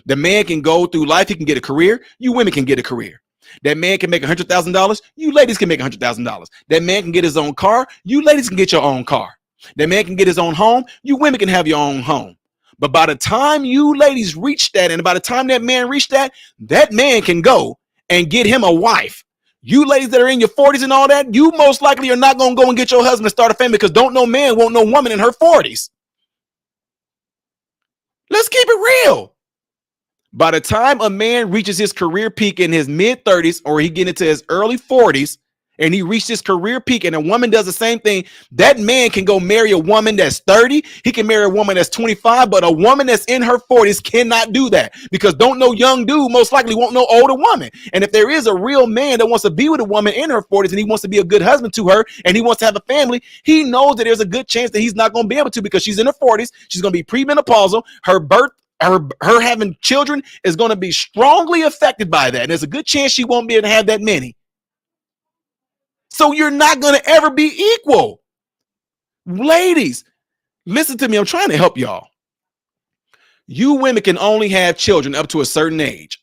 The man can go through life. He can get a career. You women can get a career. That man can make $100,000. You ladies can make $100,000. That man can get his own car. You ladies can get your own car. That man can get his own home. You women can have your own home. But by the time you ladies reach that, and by the time that man reached that man can go and get him a wife. You ladies that are in your 40s and all that, you most likely are not going to go and get your husband to start a family because don't no man want no woman in her 40s. Let's keep it real. By the time a man reaches his career peak in his mid 30s or he get into his early 40s and he reached his career peak and a woman does the same thing, that man can go marry a woman that's 30. He can marry a woman that's 25, but a woman that's in her 40s cannot do that because don't no young dude most likely won't no older woman. And if there is a real man that wants to be with a woman in her 40s and he wants to be a good husband to her and he wants to have a family, he knows that there's a good chance that he's not going to be able to because she's in her 40s. She's going to be premenopausal. Her having children is going to be strongly affected by that. And there's a good chance she won't be able to have that many. So you're not going to ever be equal. Ladies, listen to me. I'm trying to help y'all. You women can only have children up to a certain age.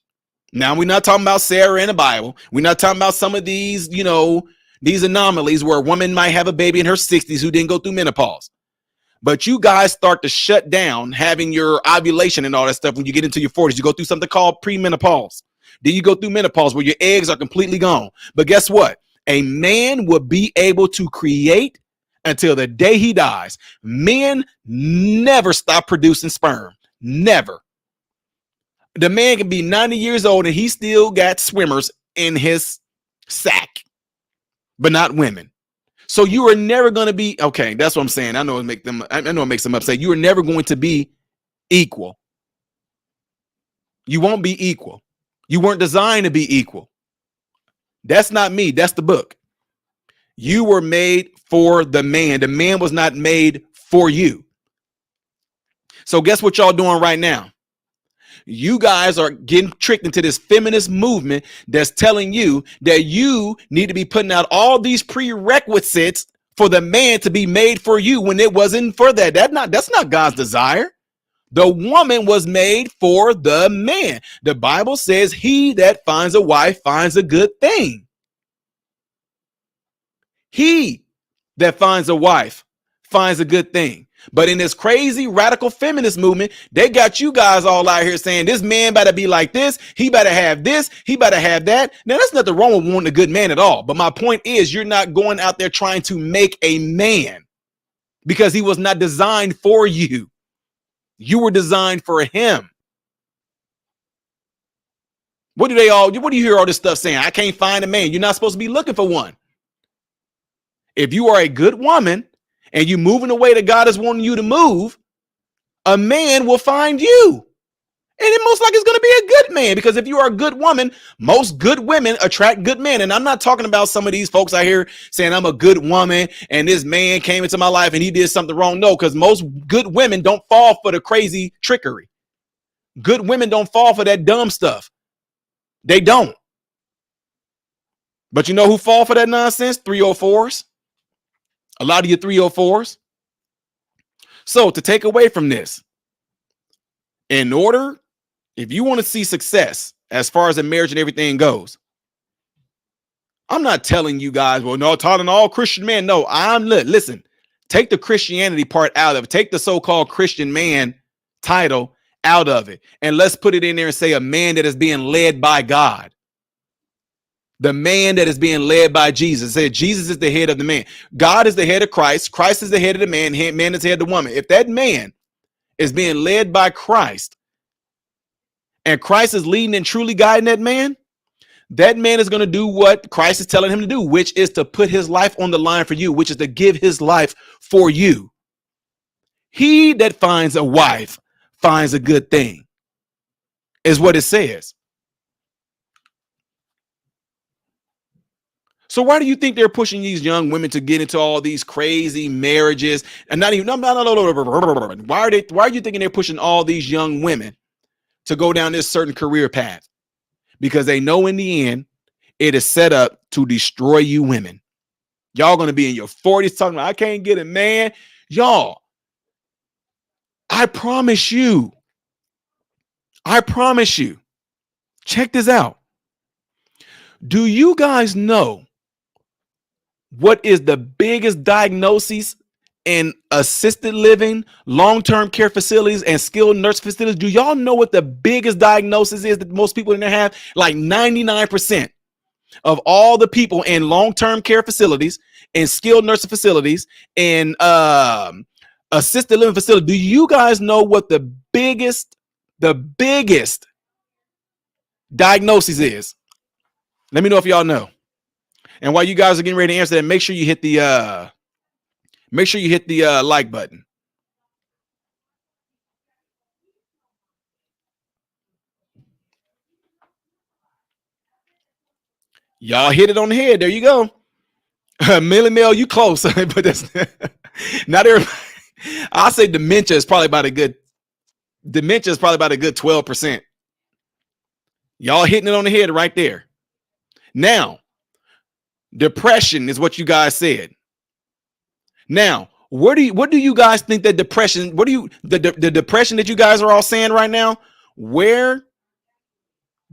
Now, we're not talking about Sarah in the Bible. We're not talking about some of these, these anomalies where a woman might have a baby in her 60s who didn't go through menopause. But you guys start to shut down having your ovulation and all that stuff when you get into your 40s. You go through something called premenopause. Then you go through menopause where your eggs are completely gone. But guess what? A man will be able to create until the day he dies. Men never stop producing sperm. Never. The man can be 90 years old and he still got swimmers in his sack, but not women. So you are never going to be, okay, that's what I'm saying. I know it makes them upset. You are never going to be equal. You won't be equal. You weren't designed to be equal. That's not me. That's the book. You were made for the man. The man was not made for you. So guess what y'all doing right now? You guys are getting tricked into this feminist movement that's telling you that you need to be putting out all these prerequisites for the man to be made for you when it wasn't for that. That's not God's desire. The woman was made for the man. The Bible says he that finds a wife finds a good thing. He that finds a wife finds a good thing. But in this crazy radical feminist movement, they got you guys all out here saying this man better be like this. He better have this. He better have that. Now, there's nothing wrong with wanting a good man at all. But my point is you're not going out there trying to make a man because he was not designed for you. You were designed for him. What do you hear all this stuff saying? I can't find a man. You're not supposed to be looking for one. If you are a good woman and you move in the way that God is wanting you to move, a man will find you And it most likely is going to be a good man, because if you are a good woman, most good women attract good men. And I'm not talking about some of these folks out here saying I'm a good woman and this man came into my life and he did something wrong. No, because most good women don't fall for the crazy trickery. Good women don't fall for that dumb stuff. They don't. But you know who fall for that nonsense? 304s. A lot of you 304s. So to take away from this, in order, if you want to see success as far as a marriage and everything goes, I'm not telling you guys, well, no, telling all Christian men. No, listen, take the Christianity part out of it. Take the so-called Christian man title out of it. And let's put it in there and say a man that is being led by God. The man that is being led by Jesus. Said Jesus is the head of the man. God is the head of Christ. Christ is the head of the man. Man is the head of the woman. If that man is being led by Christ and Christ is leading and truly guiding that man is going to do what Christ is telling him to do, which is to put his life on the line for you, which is to give his life for you. He that finds a wife finds a good thing, is what it says. So why do you think they're pushing these young women to get into all these crazy marriages? And not even, no. Why are you thinking they're pushing all these young women to go down this certain career path? Because they know in the end, it is set up to destroy you women. Y'all going to be in your 40s talking about, I can't get a man. Y'all, I promise you, check this out. Do you guys know what is the biggest diagnosis in assisted living, long-term care facilities, and skilled nurse facilities? Do y'all know what the biggest diagnosis is that most people in there have? Like 99% of all the people in long-term care facilities and skilled nursing facilities and assisted living facilities. Do you guys know what the biggest diagnosis is? Let me know if y'all know. And while you guys are getting ready to answer that, make sure you hit the like button. Y'all hit it on the head. There you go. Millie Mel, you close, but that's not everybody. I'll say dementia is probably about a good 12%. Y'all hitting it on the head right there. Now, depression is what you guys said. Now, what do you guys think that depression, the depression that you guys are all saying right now, where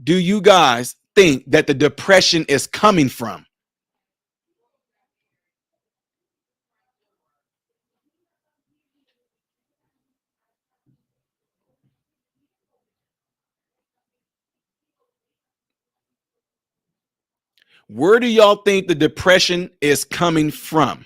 do you guys think that the depression is coming from? Where do y'all think the depression is coming from?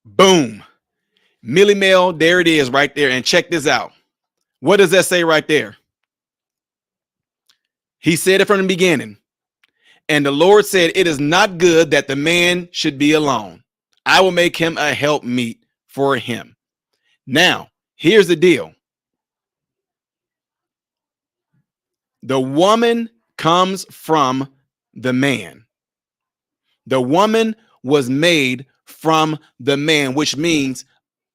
Boom. Millie Mel, there it is right there. And check this out. What does that say right there? He said it from the beginning. And the Lord said, it is not good that the man should be alone. I will make him a helpmeet for him. Now, here's the deal. The woman comes from the man. The woman was made from the man, which means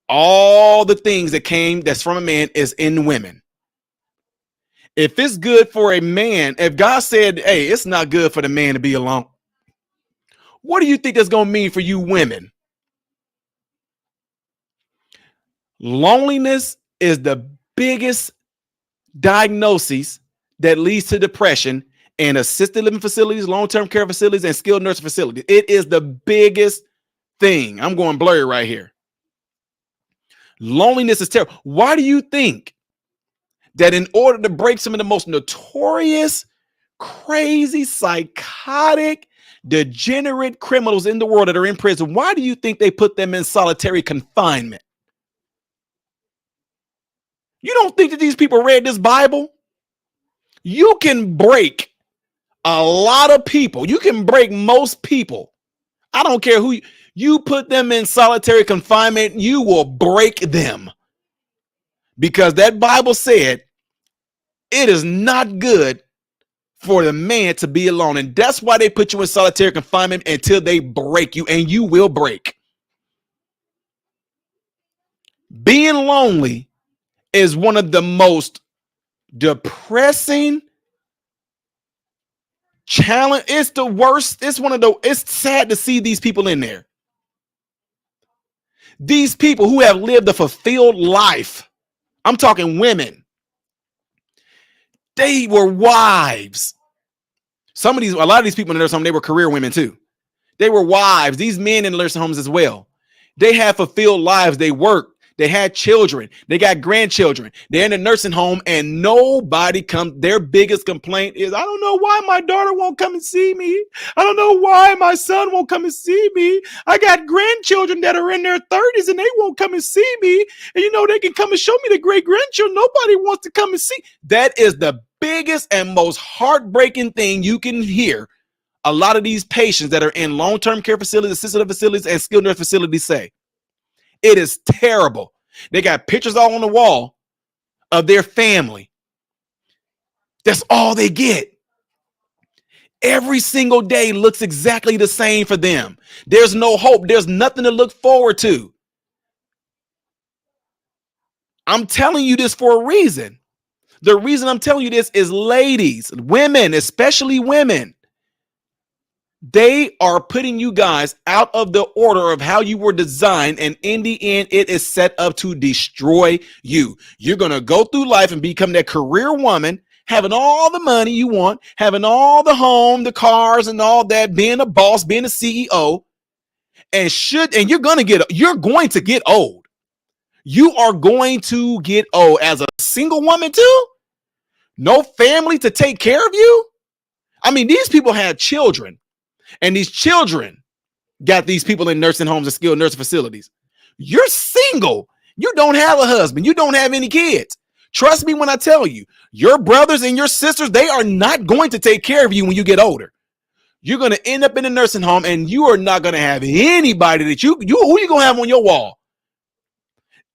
all the things that's from a man is in women. If it's good for a man, if God said, hey, it's not good for the man to be alone, what do you think that's going to mean for you women? Loneliness is the biggest diagnosis that leads to depression in assisted living facilities, long-term care facilities, and skilled nursing facilities. It is the biggest thing. I'm going blurry right here. Loneliness is terrible. Why do you think that in order to break some of the most notorious, crazy, psychotic, degenerate criminals in the world that are in prison, why do you think they put them in solitary confinement? You don't think that these people read this Bible? You can break a lot of people. You can break most people. I don't care who you put them in solitary confinement, you will break them. Because that Bible said it is not good for the man to be alone. And that's why they put you in solitary confinement until they break you, and you will break. Being lonely is one of the most depressing challenge. It's the worst. It's sad to see these people in there. These people who have lived a fulfilled life. I'm talking women. They were wives. A lot of these people in the nursing home, they were career women too. They were wives. These men in the nursing homes as well. They had fulfilled lives. They worked. They had children. They got grandchildren. They're in the nursing home and nobody comes. Their biggest complaint is, I don't know why my daughter won't come and see me. I don't know why my son won't come and see me. I got grandchildren that are in their 30s and they won't come and see me. And they can come and show me the great grandchildren. Nobody wants to come and see. That is the biggest and most heartbreaking thing you can hear a lot of these patients that are in long-term care facilities, assisted facilities, and skilled nursing facilities say. It is terrible. They got pictures all on the wall of their family. That's all they get. Every single day looks exactly the same for them. There's no hope. There's nothing to look forward to. I'm telling you this for a reason. The reason I'm telling you this is ladies, women, especially women. They are putting you guys out of the order of how you were designed. And in the end, it is set up to destroy you. You're going to go through life and become that career woman, having all the money you want, having all the home, the cars and all that, being a boss, being a CEO, and you're going to get old. You are going to get old as a single woman too. No family to take care of you. I mean, these people had children. And these children got these people in nursing homes and skilled nursing facilities. You're single. You don't have a husband. You don't have any kids. Trust me when I tell you, your brothers and your sisters, they are not going to take care of you when you get older. You're going to end up in a nursing home and you are not going to have anybody that who you going to have on your wall.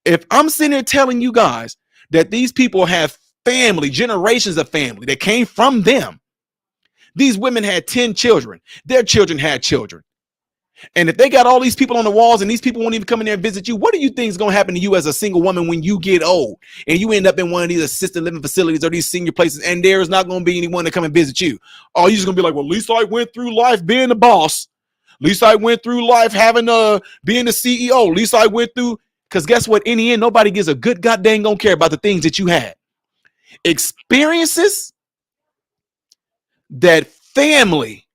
If I'm sitting here telling you guys that these people have family, generations of family that came from them. These women had 10 children. Their children had children. And if they got all these people on the walls and these people won't even come in there and visit you, what do you think is going to happen to you as a single woman when you get old and you end up in one of these assisted living facilities or these senior places and there's not going to be anyone to come and visit you? Oh, you're just going to be like, well, at least I went through life being the boss. At least I went through life having being the CEO. At least I went through, because guess what? In the end, nobody gives a good goddamn don't care about the things that you had. Experiences that family,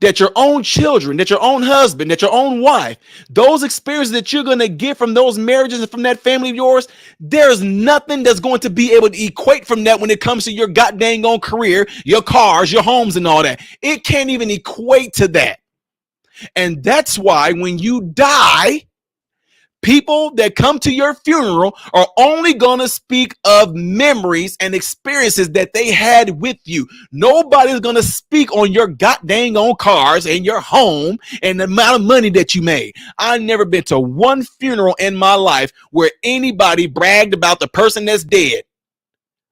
that your own children, that your own husband, that your own wife, those experiences that you're going to get from those marriages and from that family of yours, there's nothing that's going to be able to equate from that when it comes to your goddamn own career, your cars, your homes and all that. It can't even equate to that. And that's why when you die, people that come to your funeral are only going to speak of memories and experiences that they had with you. Nobody's going to speak on your goddamn own cars and your home and the amount of money that you made. I've never been to one funeral in my life where anybody bragged about the person that's dead.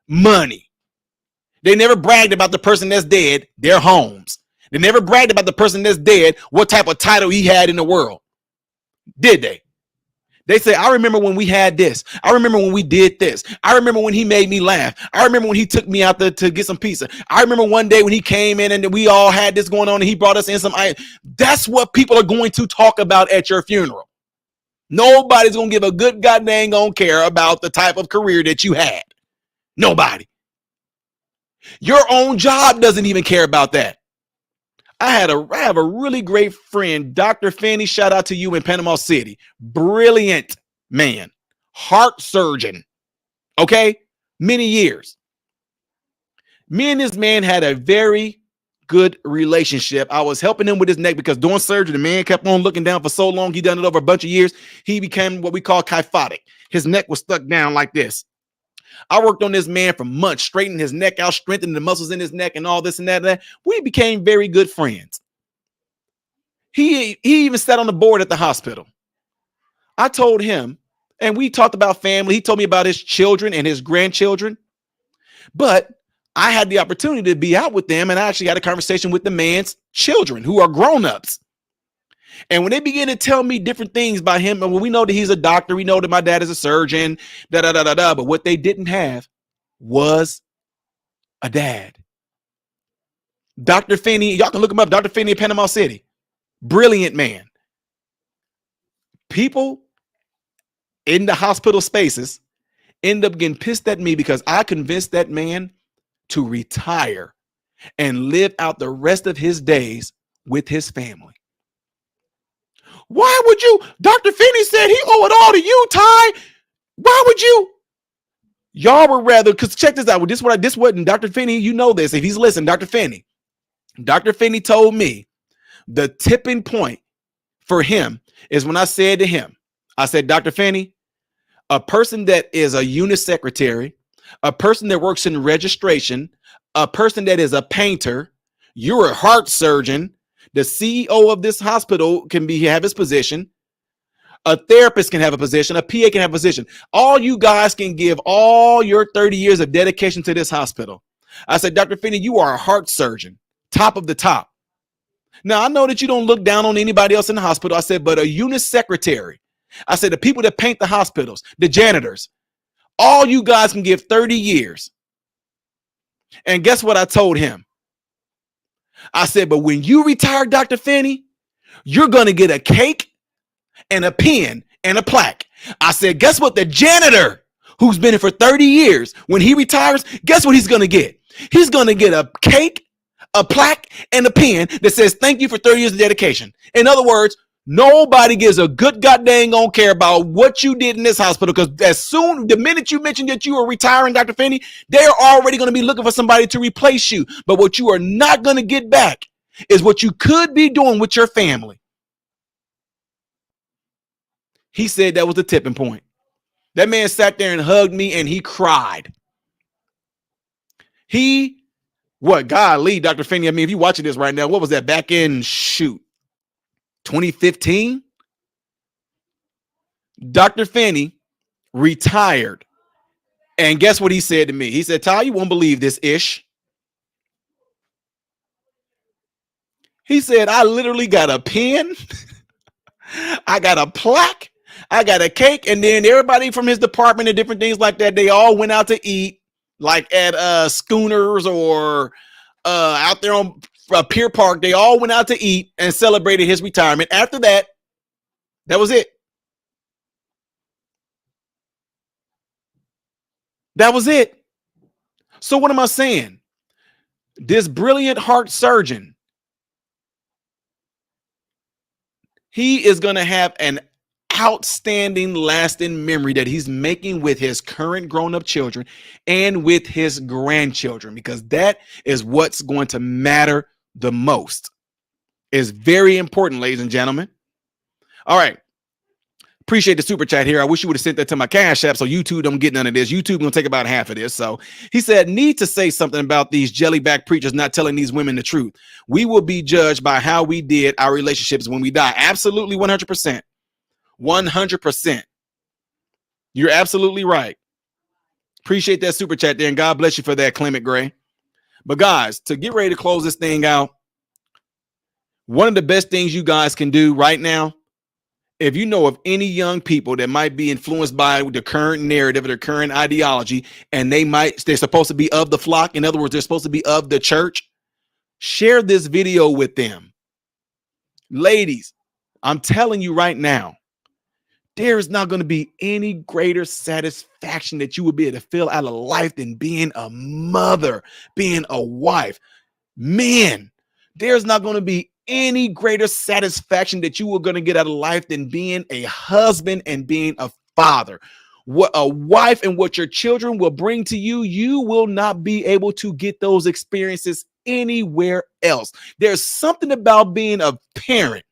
Money. They never bragged about the person that's dead, their homes. They never bragged about the person that's dead, what type of title he had in the world. Did they? They say, I remember when we had this. I remember when we did this. I remember when he made me laugh. I remember when he took me out to get some pizza. I remember one day when he came in and we all had this going on and he brought us in some ice. That's what people are going to talk about at your funeral. Nobody's going to give a good goddamn don't care about the type of career that you had. Nobody. Your own job doesn't even care about that. I have a really great friend, Dr. Fanny. Shout out to you in Panama City. Brilliant man, heart surgeon. Okay, many years. Me and this man had a very good relationship. I was helping him with his neck because during surgery, the man kept on looking down for so long. He done it over a bunch of years. He became what we call kyphotic. His neck was stuck down like this. I worked on this man for months, straightening his neck out, strengthening the muscles in his neck and all this and that. And that. We became very good friends. He even sat on the board at the hospital. I told him, and we talked about family. He told me about his children and his grandchildren. But I had the opportunity to be out with them, and I actually had a conversation with the man's children who are grown-ups. And when they began to tell me different things about him, and we know that he's a doctor, we know that my dad is a surgeon, but what they didn't have was a dad. Dr. Finney, y'all can look him up, Dr. Finney in Panama City. Brilliant man. People in the hospital spaces end up getting pissed at me because I convinced that man to retire and live out the rest of his days with his family. Why would you? Dr. Finney said he owe it all to you, Ty. Why would you? Y'all would rather, because check this out. This wasn't Dr. Finney. You know this. If he's listening, Dr. Finney. Dr. Finney told me the tipping point for him is when I said to him, I said, Dr. Finney, a person that is a unit secretary, a person that works in registration, a person that is a painter, you're a heart surgeon, the CEO of this hospital can have his position, a therapist can have a position, a PA can have a position. All you guys can give all your 30 years of dedication to this hospital. I said, Dr. Finney, you are a heart surgeon, top of the top. Now, I know that you don't look down on anybody else in the hospital. I said, but a unit secretary, I said, the people that paint the hospitals, the janitors, all you guys can give 30 years. And guess what I told him? I said, but when you retire, Dr. Finney, you're going to get a cake and a pen and a plaque. I said, guess what? The janitor who's been here for 30 years, when he retires, guess what he's going to get? He's going to get a cake, a plaque, and a pen that says, thank you for 30 years of dedication. In other words, nobody gives a good goddamn gonna care about what you did in this hospital, because the minute you mention that you are retiring, Dr. Finney, they're already going to be looking for somebody to replace you. But what you are not going to get back is what you could be doing with your family. He said that was the tipping point. That man sat there and hugged me and he cried. Golly, Dr. Finney, I mean, if you're watching this right now, what was that back in 2015? Dr. Finney retired. And guess what he said to me? He said, Ty, you won't believe this ish. He said, I literally got a pen. I got a plaque. I got a cake. And then everybody from his department and different things like that, they all went out to eat, like at Schooners or out there on Pier Park. They all went out to eat and celebrated his retirement. After that, that was it. That was it. So what am I saying? This brilliant heart surgeon, he is going to have an outstanding, lasting memory that he's making with his current grown-up children and with his grandchildren, because that is what's going to matter the most. It's very important, ladies and gentlemen. All right. Appreciate the super chat here. I wish you would have sent that to my Cash App so YouTube don't get none of this. YouTube gonna take about half of this. So he said, need to say something about these jellyback preachers not telling these women the truth. We will be judged by how we did our relationships when we die. Absolutely, 100%. 100%. You're absolutely right. Appreciate that super chat there, and God bless you for that, Clement Gray. But guys, to get ready to close this thing out, one of the best things you guys can do right now, if you know of any young people that might be influenced by the current narrative or the current ideology, and they're supposed to be of the flock, in other words, they're supposed to be of the church, share this video with them. Ladies, I'm telling you right now, there is not going to be any greater satisfaction that you would be able to feel out of life than being a mother, being a wife. Men, there's not going to be any greater satisfaction that you are going to get out of life than being a husband and being a father. What a wife and what your children will bring to you, you will not be able to get those experiences anywhere else. There's something about being a parent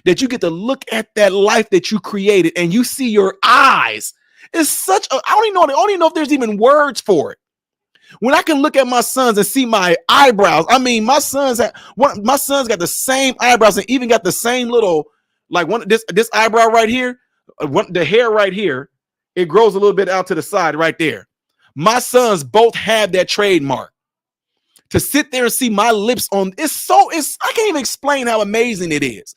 that you get to look at that life that you created and you see your eyes. It's such a, I don't even know if there's even words for it. When I can look at my sons and see my eyebrows, I mean, my sons got the same eyebrows and even got the same little, like this eyebrow right here, the hair right here, it grows a little bit out to the side right there. My sons both have that trademark. To sit there and see my lips on, I can't even explain how amazing it is.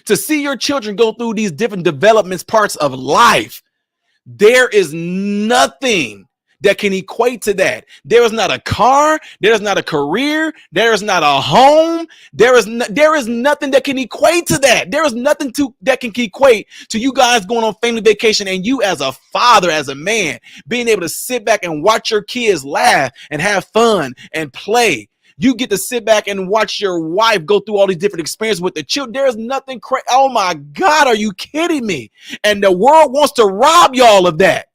To see your children go through these different developments, parts of life, there is nothing that can equate to that. There is not a car, there is not a career, there is not a home, there is nothing that can equate to that. There is nothing that can equate to you guys going on family vacation and you as a father, as a man, being able to sit back and watch your kids laugh and have fun and play. You get to sit back and watch your wife go through all these different experiences with the children. There's nothing crazy. Oh my God, are you kidding me? And the world wants to rob y'all of that.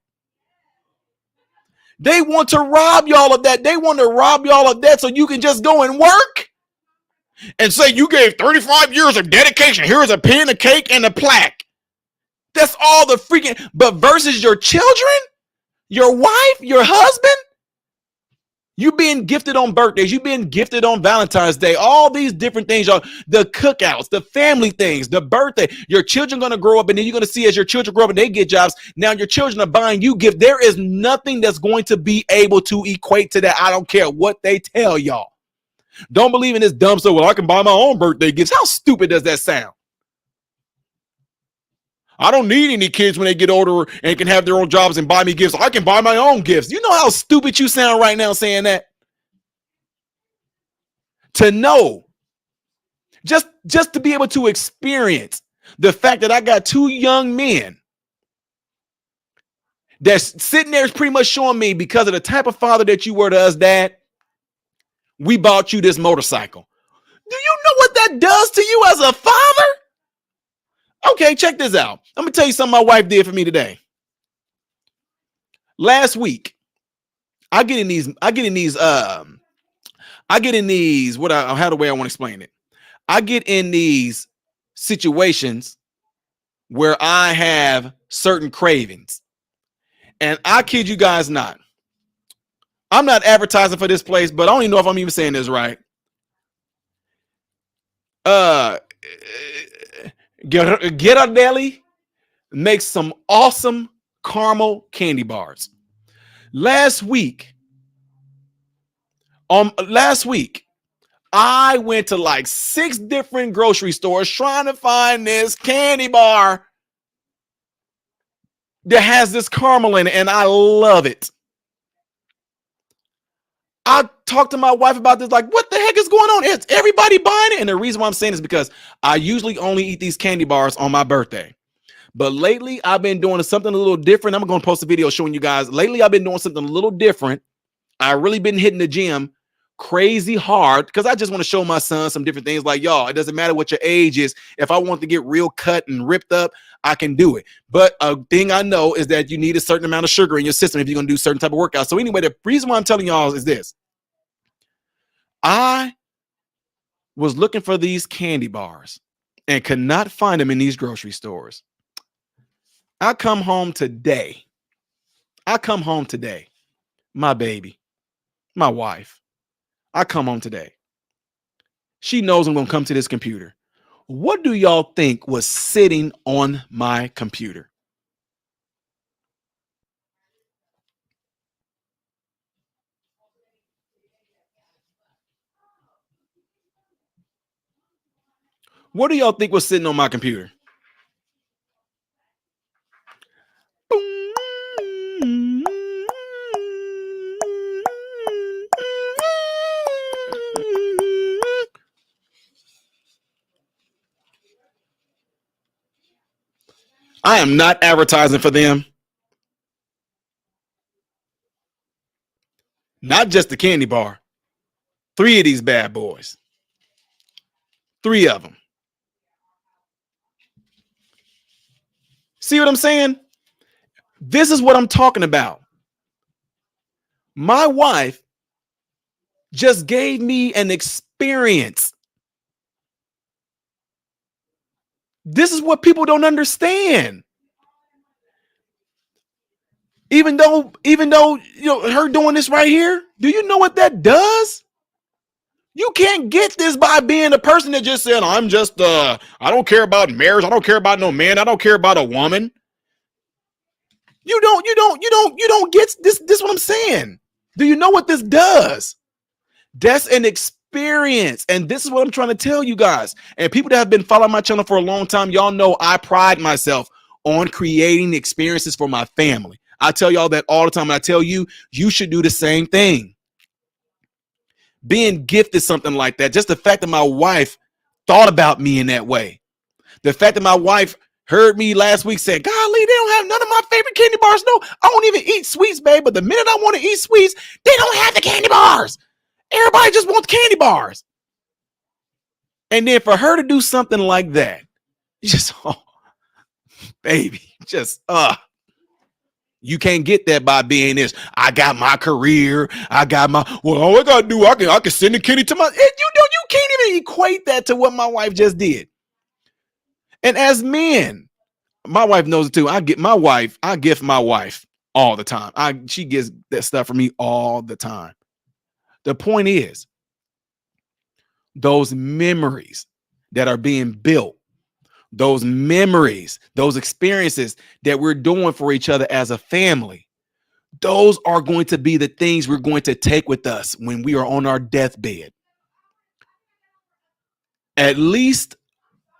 They want to rob y'all of that. They want to rob y'all of that so you can just go and work and say you gave 35 years of dedication. Here's a pen, a cake, and a plaque. That's all the freaking, but versus your children, your wife, your husband, you being gifted on birthdays, you being gifted on Valentine's Day, all these different things, y'all, the cookouts, the family things, the birthday. Your children going to grow up, and then you're going to see as your children grow up and they get jobs. Now your children are buying you gifts. There is nothing that's going to be able to equate to that. I don't care what they tell y'all. Don't believe in this dumb stuff. Well, I can buy my own birthday gifts. How stupid does that sound? I don't need any kids when they get older and can have their own jobs and buy me gifts. I can buy my own gifts. You know how stupid you sound right now saying that? To know, just to be able to experience the fact that I got two young men that's sitting there is pretty much showing me, because of the type of father that you were to us, Dad, we bought you this motorcycle. Do you know what that does to you as a father? Okay, check this out. Let me tell you something my wife did for me today. Last week, I get in these, how the way I want to explain it. I get in these situations where I have certain cravings. And I kid you guys not. I'm not advertising for this place, but I don't even know if I'm even saying this right. Ghirardelli makes some awesome caramel candy bars. Last week, I went to like 6 different grocery stores trying to find this candy bar that has this caramel in it, and I love it. I talked to my wife about this, like, what the heck is going on? Is everybody buying it? And the reason why I'm saying this is because I usually only eat these candy bars on my birthday. But lately, I've been doing something a little different. I'm going to post a video showing you guys. Lately, I've been doing something a little different. I've really been hitting the gym crazy hard because I just want to show my son some different things. Like, y'all, it doesn't matter what your age is. If I want to get real cut and ripped up, I can do it. But a thing I know is that you need a certain amount of sugar in your system if you're going to do certain type of workouts. So anyway, the reason why I'm telling y'all is this. I was looking for these candy bars and could not find them in these grocery stores. I come home today. My baby, my wife. I come home today. She knows I'm going to come to this computer. What do y'all think was sitting on my computer? What do y'all think was sitting on my computer? I am not advertising for them. Not just the candy bar. 3 of these bad boys. 3 of them. See what I'm saying? This is what I'm talking about. My wife just gave me an experience. This is what people don't understand. Even though, her doing this right here, do you know what that does? You can't get this by being a person that just said, I'm just, I don't care about marriage. I don't care about no man. I don't care about a woman. You don't get this. This is what I'm saying. Do you know what this does? That's an experience. And this is what I'm trying to tell you guys. And people that have been following my channel for a long time, y'all know I pride myself on creating experiences for my family. I tell y'all that all the time. And I tell you, you should do the same thing. Being gifted something like that, just the fact that my wife thought about me in that way. The fact that my wife heard me last week say, golly, they don't have none of my favorite candy bars. No, I don't even eat sweets, babe. But the minute I want to eat sweets, they don't have the candy bars. Everybody just wants candy bars. And then for her to do something like that, just, oh, baby, just, you can't get that by being this. I got my career. I got my, well, all I got to do, I can send the kitty to my, you can't even equate that to what my wife just did. And as men, my wife knows it too. I gift my wife all the time. She gets that stuff from me all the time. The point is, those memories that are being built, those memories, those experiences that we're doing for each other as a family, those are going to be the things we're going to take with us when we are on our deathbed. At least,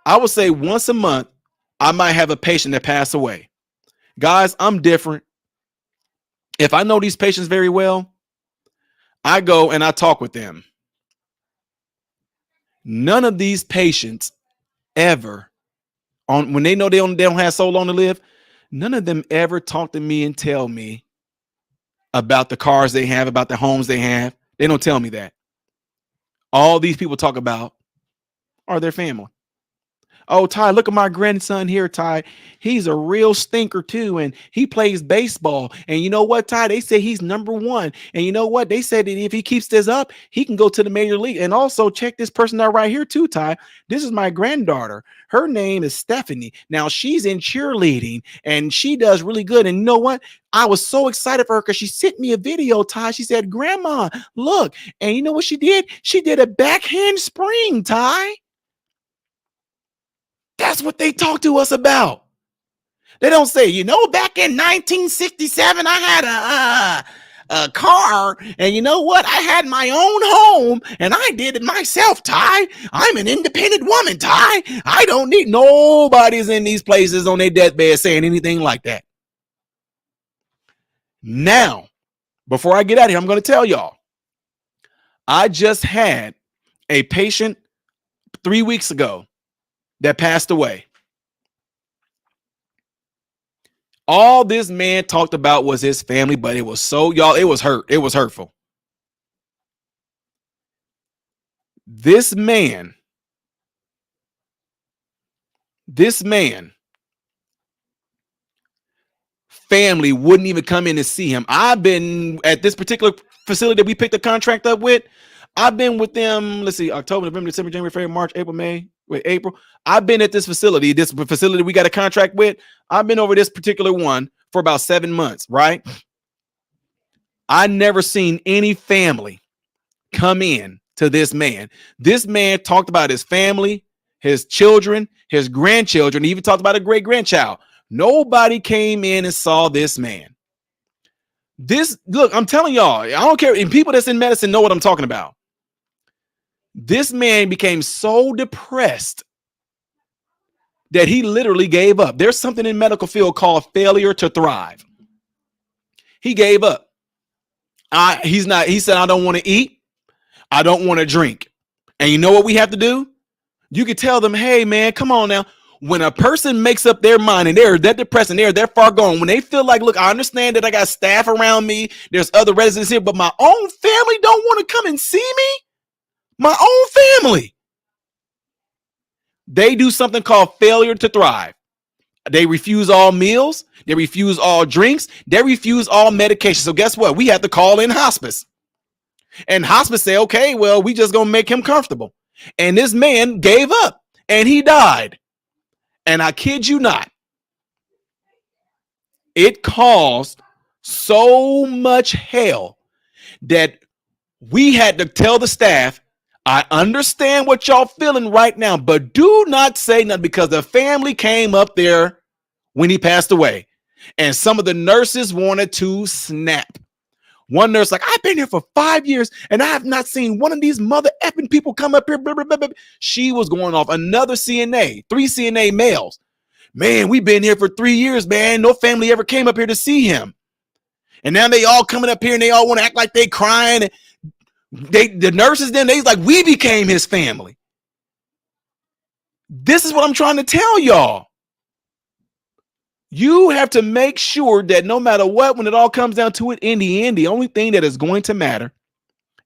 I would say once a month, I might have a patient that passed away. Guys, I'm different. If I know these patients very well, I go and I talk with them. None of these patients ever, when they know they don't have so long to live, none of them ever talk to me and tell me about the cars they have, about the homes they have. They don't tell me that. All these people talk about are their family. Oh, Ty, look at my grandson here, Ty. He's a real stinker too, and he plays baseball. And you know what, Ty? They say he's number one. And you know what? They said that if he keeps this up, he can go to the major league. And also check this person out right here too, Ty. This is my granddaughter. Her name is Stephanie. Now she's in cheerleading, and she does really good. And you know what? I was so excited for her because she sent me a video, Ty. She said, Grandma, look. And you know what she did? She did a backhand spring, Ty. That's what they talk to us about. They don't say, back in 1967, I had a car, and you know what? I had my own home, and I did it myself, Ty. I'm an independent woman, Ty. I don't need nobody's in these places on their deathbed saying anything like that. Now, before I get out of here, I'm going to tell y'all, I just had a patient 3 weeks ago that passed away. All this man talked about was his family, but it was it was hurtful. This man family wouldn't even come in to see him. I've been at this particular facility that we picked a contract up with. I've been with them, let's see, October, November, December, January, February, March, April, May. April. I've been at this facility we got a contract with. I've been over this particular one for about 7 months, right? I never seen any family come in to this man. This man talked about his family, his children, his grandchildren, he even talked about a great grandchild. Nobody came in and saw this man. Look, I'm telling y'all, I don't care. And people that's in medicine know what I'm talking about. This man became so depressed that he literally gave up. There's something in medical field called failure to thrive. He gave up. He said, I don't want to eat. I don't want to drink. And you know what we have to do? You could tell them, hey man, come on now. When a person makes up their mind and they're that depressed and they're that far gone, when they feel like, look, I understand that I got staff around me, there's other residents here, but my own family don't want to come and see me. My own family. They do something called failure to thrive. They refuse all meals. They refuse all drinks. They refuse all medication. So guess what? We have to call in hospice. And hospice said, okay, well, we just gonna make him comfortable. And this man gave up and he died. And I kid you not, it caused so much hell that we had to tell the staff, I understand what y'all feeling right now, but do not say nothing, because the family came up there when he passed away. And some of the nurses wanted to snap. One nurse like, I've been here for 5 years and I have not seen one of these mother effing people come up here. Blah, blah, blah, blah. She was going off. Another CNA, 3 CNA males. Man, we've been here for 3 years, man. No family ever came up here to see him. And now they all coming up here and they all want to act like they crying. The nurses then, they like, we became his family. This is what I'm trying to tell y'all. You have to make sure that no matter what, when it all comes down to it, in the end, the only thing that is going to matter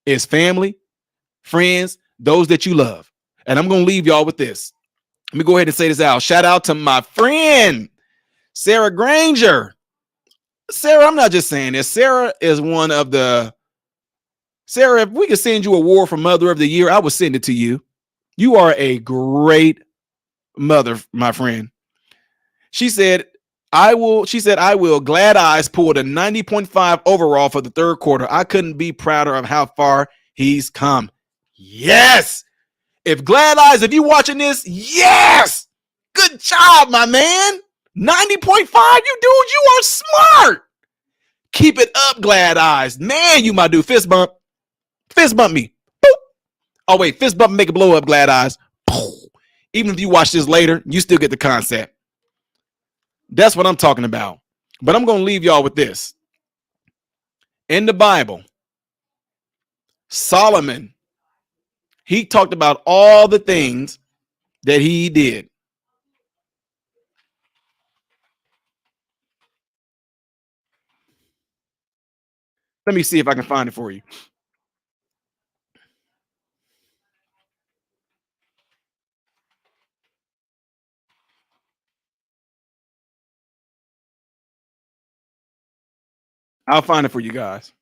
is family, friends, those that you love. And I'm going to leave y'all with this. Let me go ahead and say this out. Shout out to my friend, Sarah Granger. Sarah, I'm not just saying this. Sarah is one of the... Sarah, if we could send you an award for Mother of the Year, I would send it to you. You are a great mother, my friend. She said, I will. Glad Eyes pulled a 90.5 overall for the third quarter. I couldn't be prouder of how far he's come. Yes. If Glad Eyes, if you watching this, yes. Good job, my man. 90.5. You are smart. Keep it up, Glad Eyes. Man, you my dude. Fist bump. Fist bump me. Boop. Oh, wait. Fist bump, make it blow up, Glad Eyes. Even if you watch this later, you still get the concept. That's what I'm talking about. But I'm going to leave y'all with this. In the Bible, Solomon, he talked about all the things that he did. Let me see if I can find it for you. I'll find it for you guys.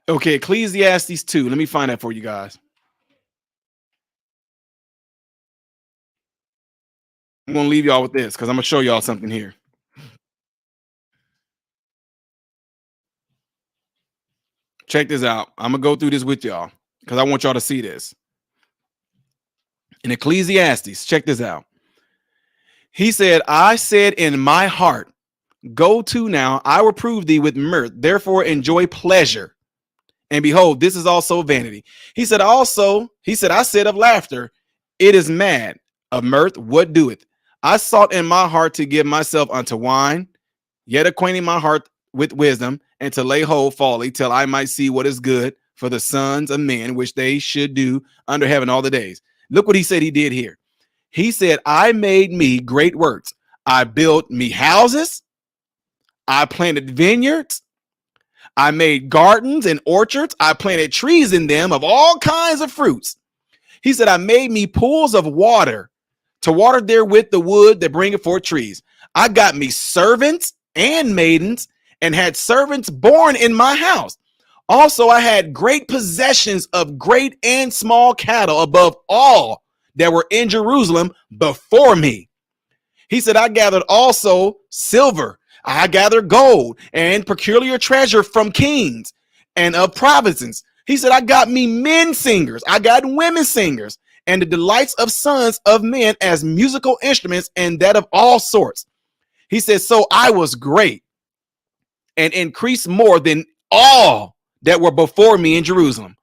Okay, Ecclesiastes 2. Let me find that for you guys. I'm going to leave y'all with this because I'm going to show y'all something here. Check this out. I'm going to go through this with y'all because I want y'all to see this. In Ecclesiastes, check this out. He said, I said in my heart, go to now, I will prove thee with mirth. Therefore, enjoy pleasure. And behold, this is also vanity. He said, I said of laughter, it is mad. Of mirth, what doeth? I sought in my heart to give myself unto wine, yet acquainting my heart with wisdom, and to lay hold folly, till I might see what is good for the sons of men, which they should do under heaven all the days. Look what he said he did here. He said, I made me great works. I built me houses. I planted vineyards. I made gardens and orchards. I planted trees in them of all kinds of fruits. He said, I made me pools of water to water therewith the wood that bringeth forth trees. I got me servants and maidens and had servants born in my house. Also, I had great possessions of great and small cattle above all that were in Jerusalem before me. He said, I gathered also silver. I gathered gold and peculiar treasure from kings and of provinces. He said, I got me men singers. I got women singers and the delights of sons of men as musical instruments and that of all sorts. He said, so I was great and increased more than all that were before me in Jerusalem.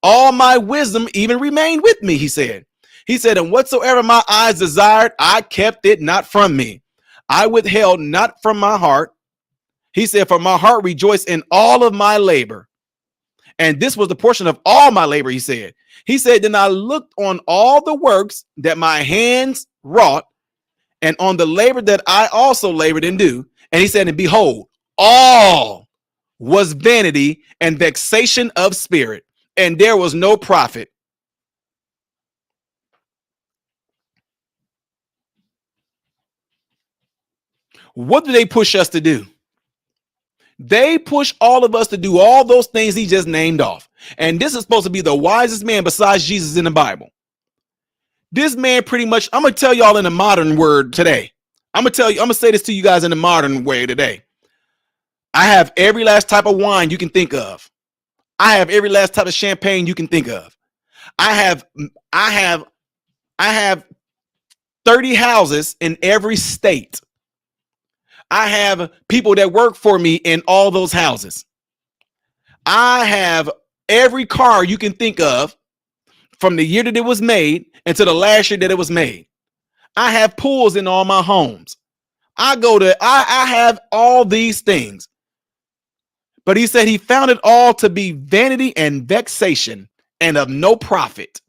All my wisdom even remained with me, he said. He said, and whatsoever my eyes desired, I kept it not from me. I withheld not from my heart. He said, for my heart rejoiced in all of my labor. And this was the portion of all my labor, he said. He said, then I looked on all the works that my hands wrought, and on the labor that I also labored and do. And he said, and behold, all was vanity and vexation of spirit, and there was no profit. What do they push us to do? They push all of us to do all those things he just named off. And this is supposed to be the wisest man besides Jesus in the Bible. This man pretty much, I'm going to tell y'all in a modern word today. I'm going to say this to you guys in a modern way today. I have every last type of wine you can think of. I have every last type of champagne you can think of. I have 30 houses in every state. I have people that work for me in all those houses. I have every car you can think of from the year that it was made until the last year that it was made. I have pools in all my homes. I have all these things. But he said he found it all to be vanity and vexation and of no profit.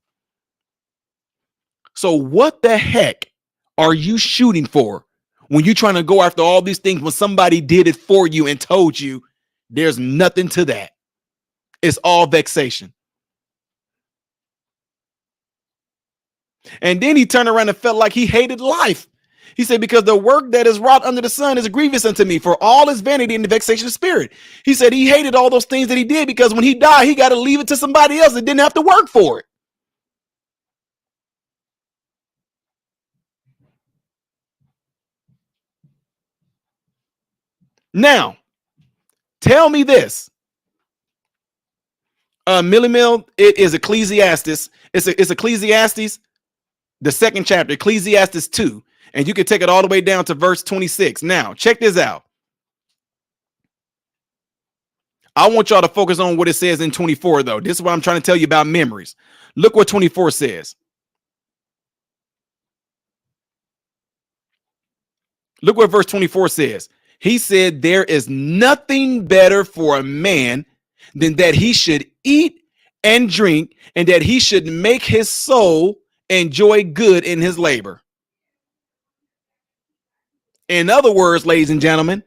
So what the heck are you shooting for when you're trying to go after all these things when somebody did it for you and told you there's nothing to that? It's all vexation. And then he turned around and felt like he hated life. He said, because the work that is wrought under the sun is grievous unto me, for all is vanity and the vexation of spirit. He said he hated all those things that he did because when he died, he got to leave it to somebody else that didn't have to work for it. Now, tell me this. Millie Mill, it is Ecclesiastes. It's Ecclesiastes, the second chapter, Ecclesiastes 2. And you can take it all the way down to verse 26. Now, check this out. I want y'all to focus on what it says in 24, though. This is what I'm trying to tell you about memories. Look what 24 says. Look what verse 24 says. He said, there is nothing better for a man than that he should eat and drink, and that he should make his soul enjoy good in his labor. In other words, ladies and gentlemen,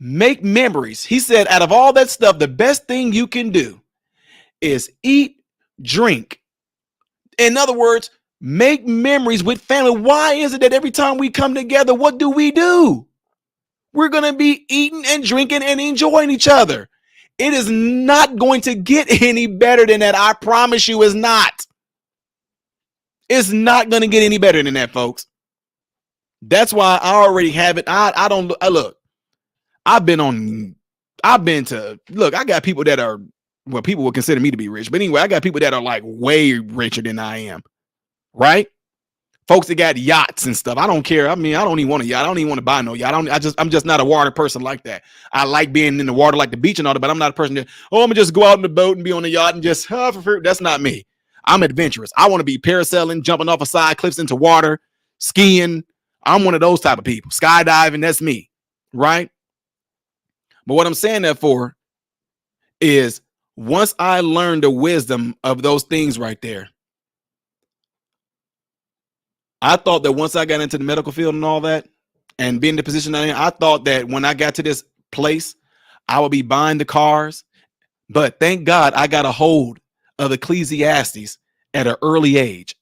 make memories. He said, out of all that stuff, the best thing you can do is eat, drink. In other words, make memories with family. Why is it that every time we come together, what do? We're going to be eating and drinking and enjoying each other. It is not going to get any better than that. I promise you, it's not. It's not going to get any better than that, folks. That's why I already have it. I don't look. I got people that are, well, people would consider me to be rich. But anyway, I got people that are like way richer than I am. Right? Folks that got yachts and stuff. I don't care. I mean, I don't even want a yacht. I don't even want to buy no yacht. I'm just not a water person like that. I like being in the water like the beach and all that, but I'm not a person that, I'm gonna just go out in the boat and be on the yacht and just for fruit. That's not me. I'm adventurous. I want to be parasailing, jumping off of side cliffs into water, skiing. I'm one of those type of people. Skydiving, that's me. Right? But what I'm saying that for is once I learned the wisdom of those things right there, I thought that once I got into the medical field and all that and being in the position I thought that when I got to this place, I would be buying the cars. But thank God I got a hold of Ecclesiastes at an early age.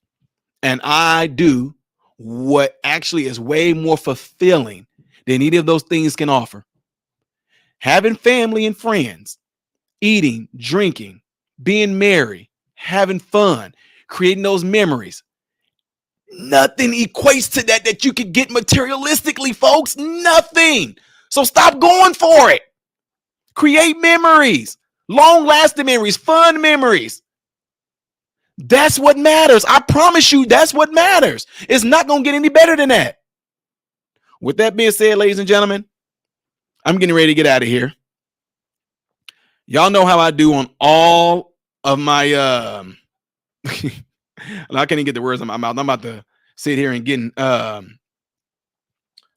And I do what actually is way more fulfilling than any of those things can offer. Having family and friends, eating, drinking, being merry, having fun, creating those memories. Nothing equates to that you could get materialistically, folks. Nothing. So stop going for it. Create memories, long-lasting memories, fun memories. That's what matters. I promise you, that's what matters. It's not going to get any better than that. With that being said, ladies and gentlemen, I'm getting ready to get out of here. Y'all know how I do on all of my I can't even get the words in my mouth. I'm about to sit here and getting I'm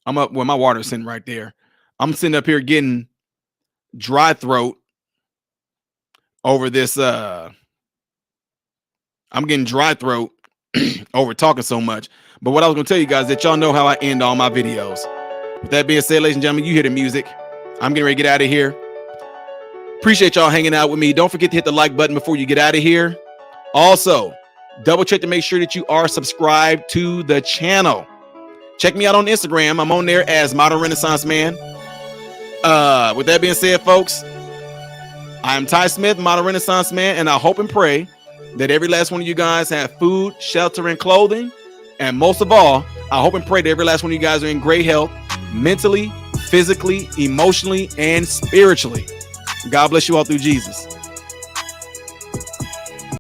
up where my water's sitting right there. I'm sitting up here getting dry throat over this I'm getting dry throat over talking so much. But what I was going to tell you guys, that y'all know how I end all my videos. With that being said, ladies and gentlemen, you hear the music. I'm getting ready to get out of here. Appreciate y'all hanging out with me. Don't forget to hit the like button before you get out of here. Also, double check to make sure that you are subscribed to the channel. Check me out on Instagram. I'm on there as Modern Renaissance Man. With that being said, folks, I'm Ty Smith, Modern Renaissance Man, and I hope and pray that every last one of you guys have food, shelter, and clothing. And most of all, I hope and pray that every last one of you guys are in great health, mentally, physically, emotionally, and spiritually. God bless you all through Jesus.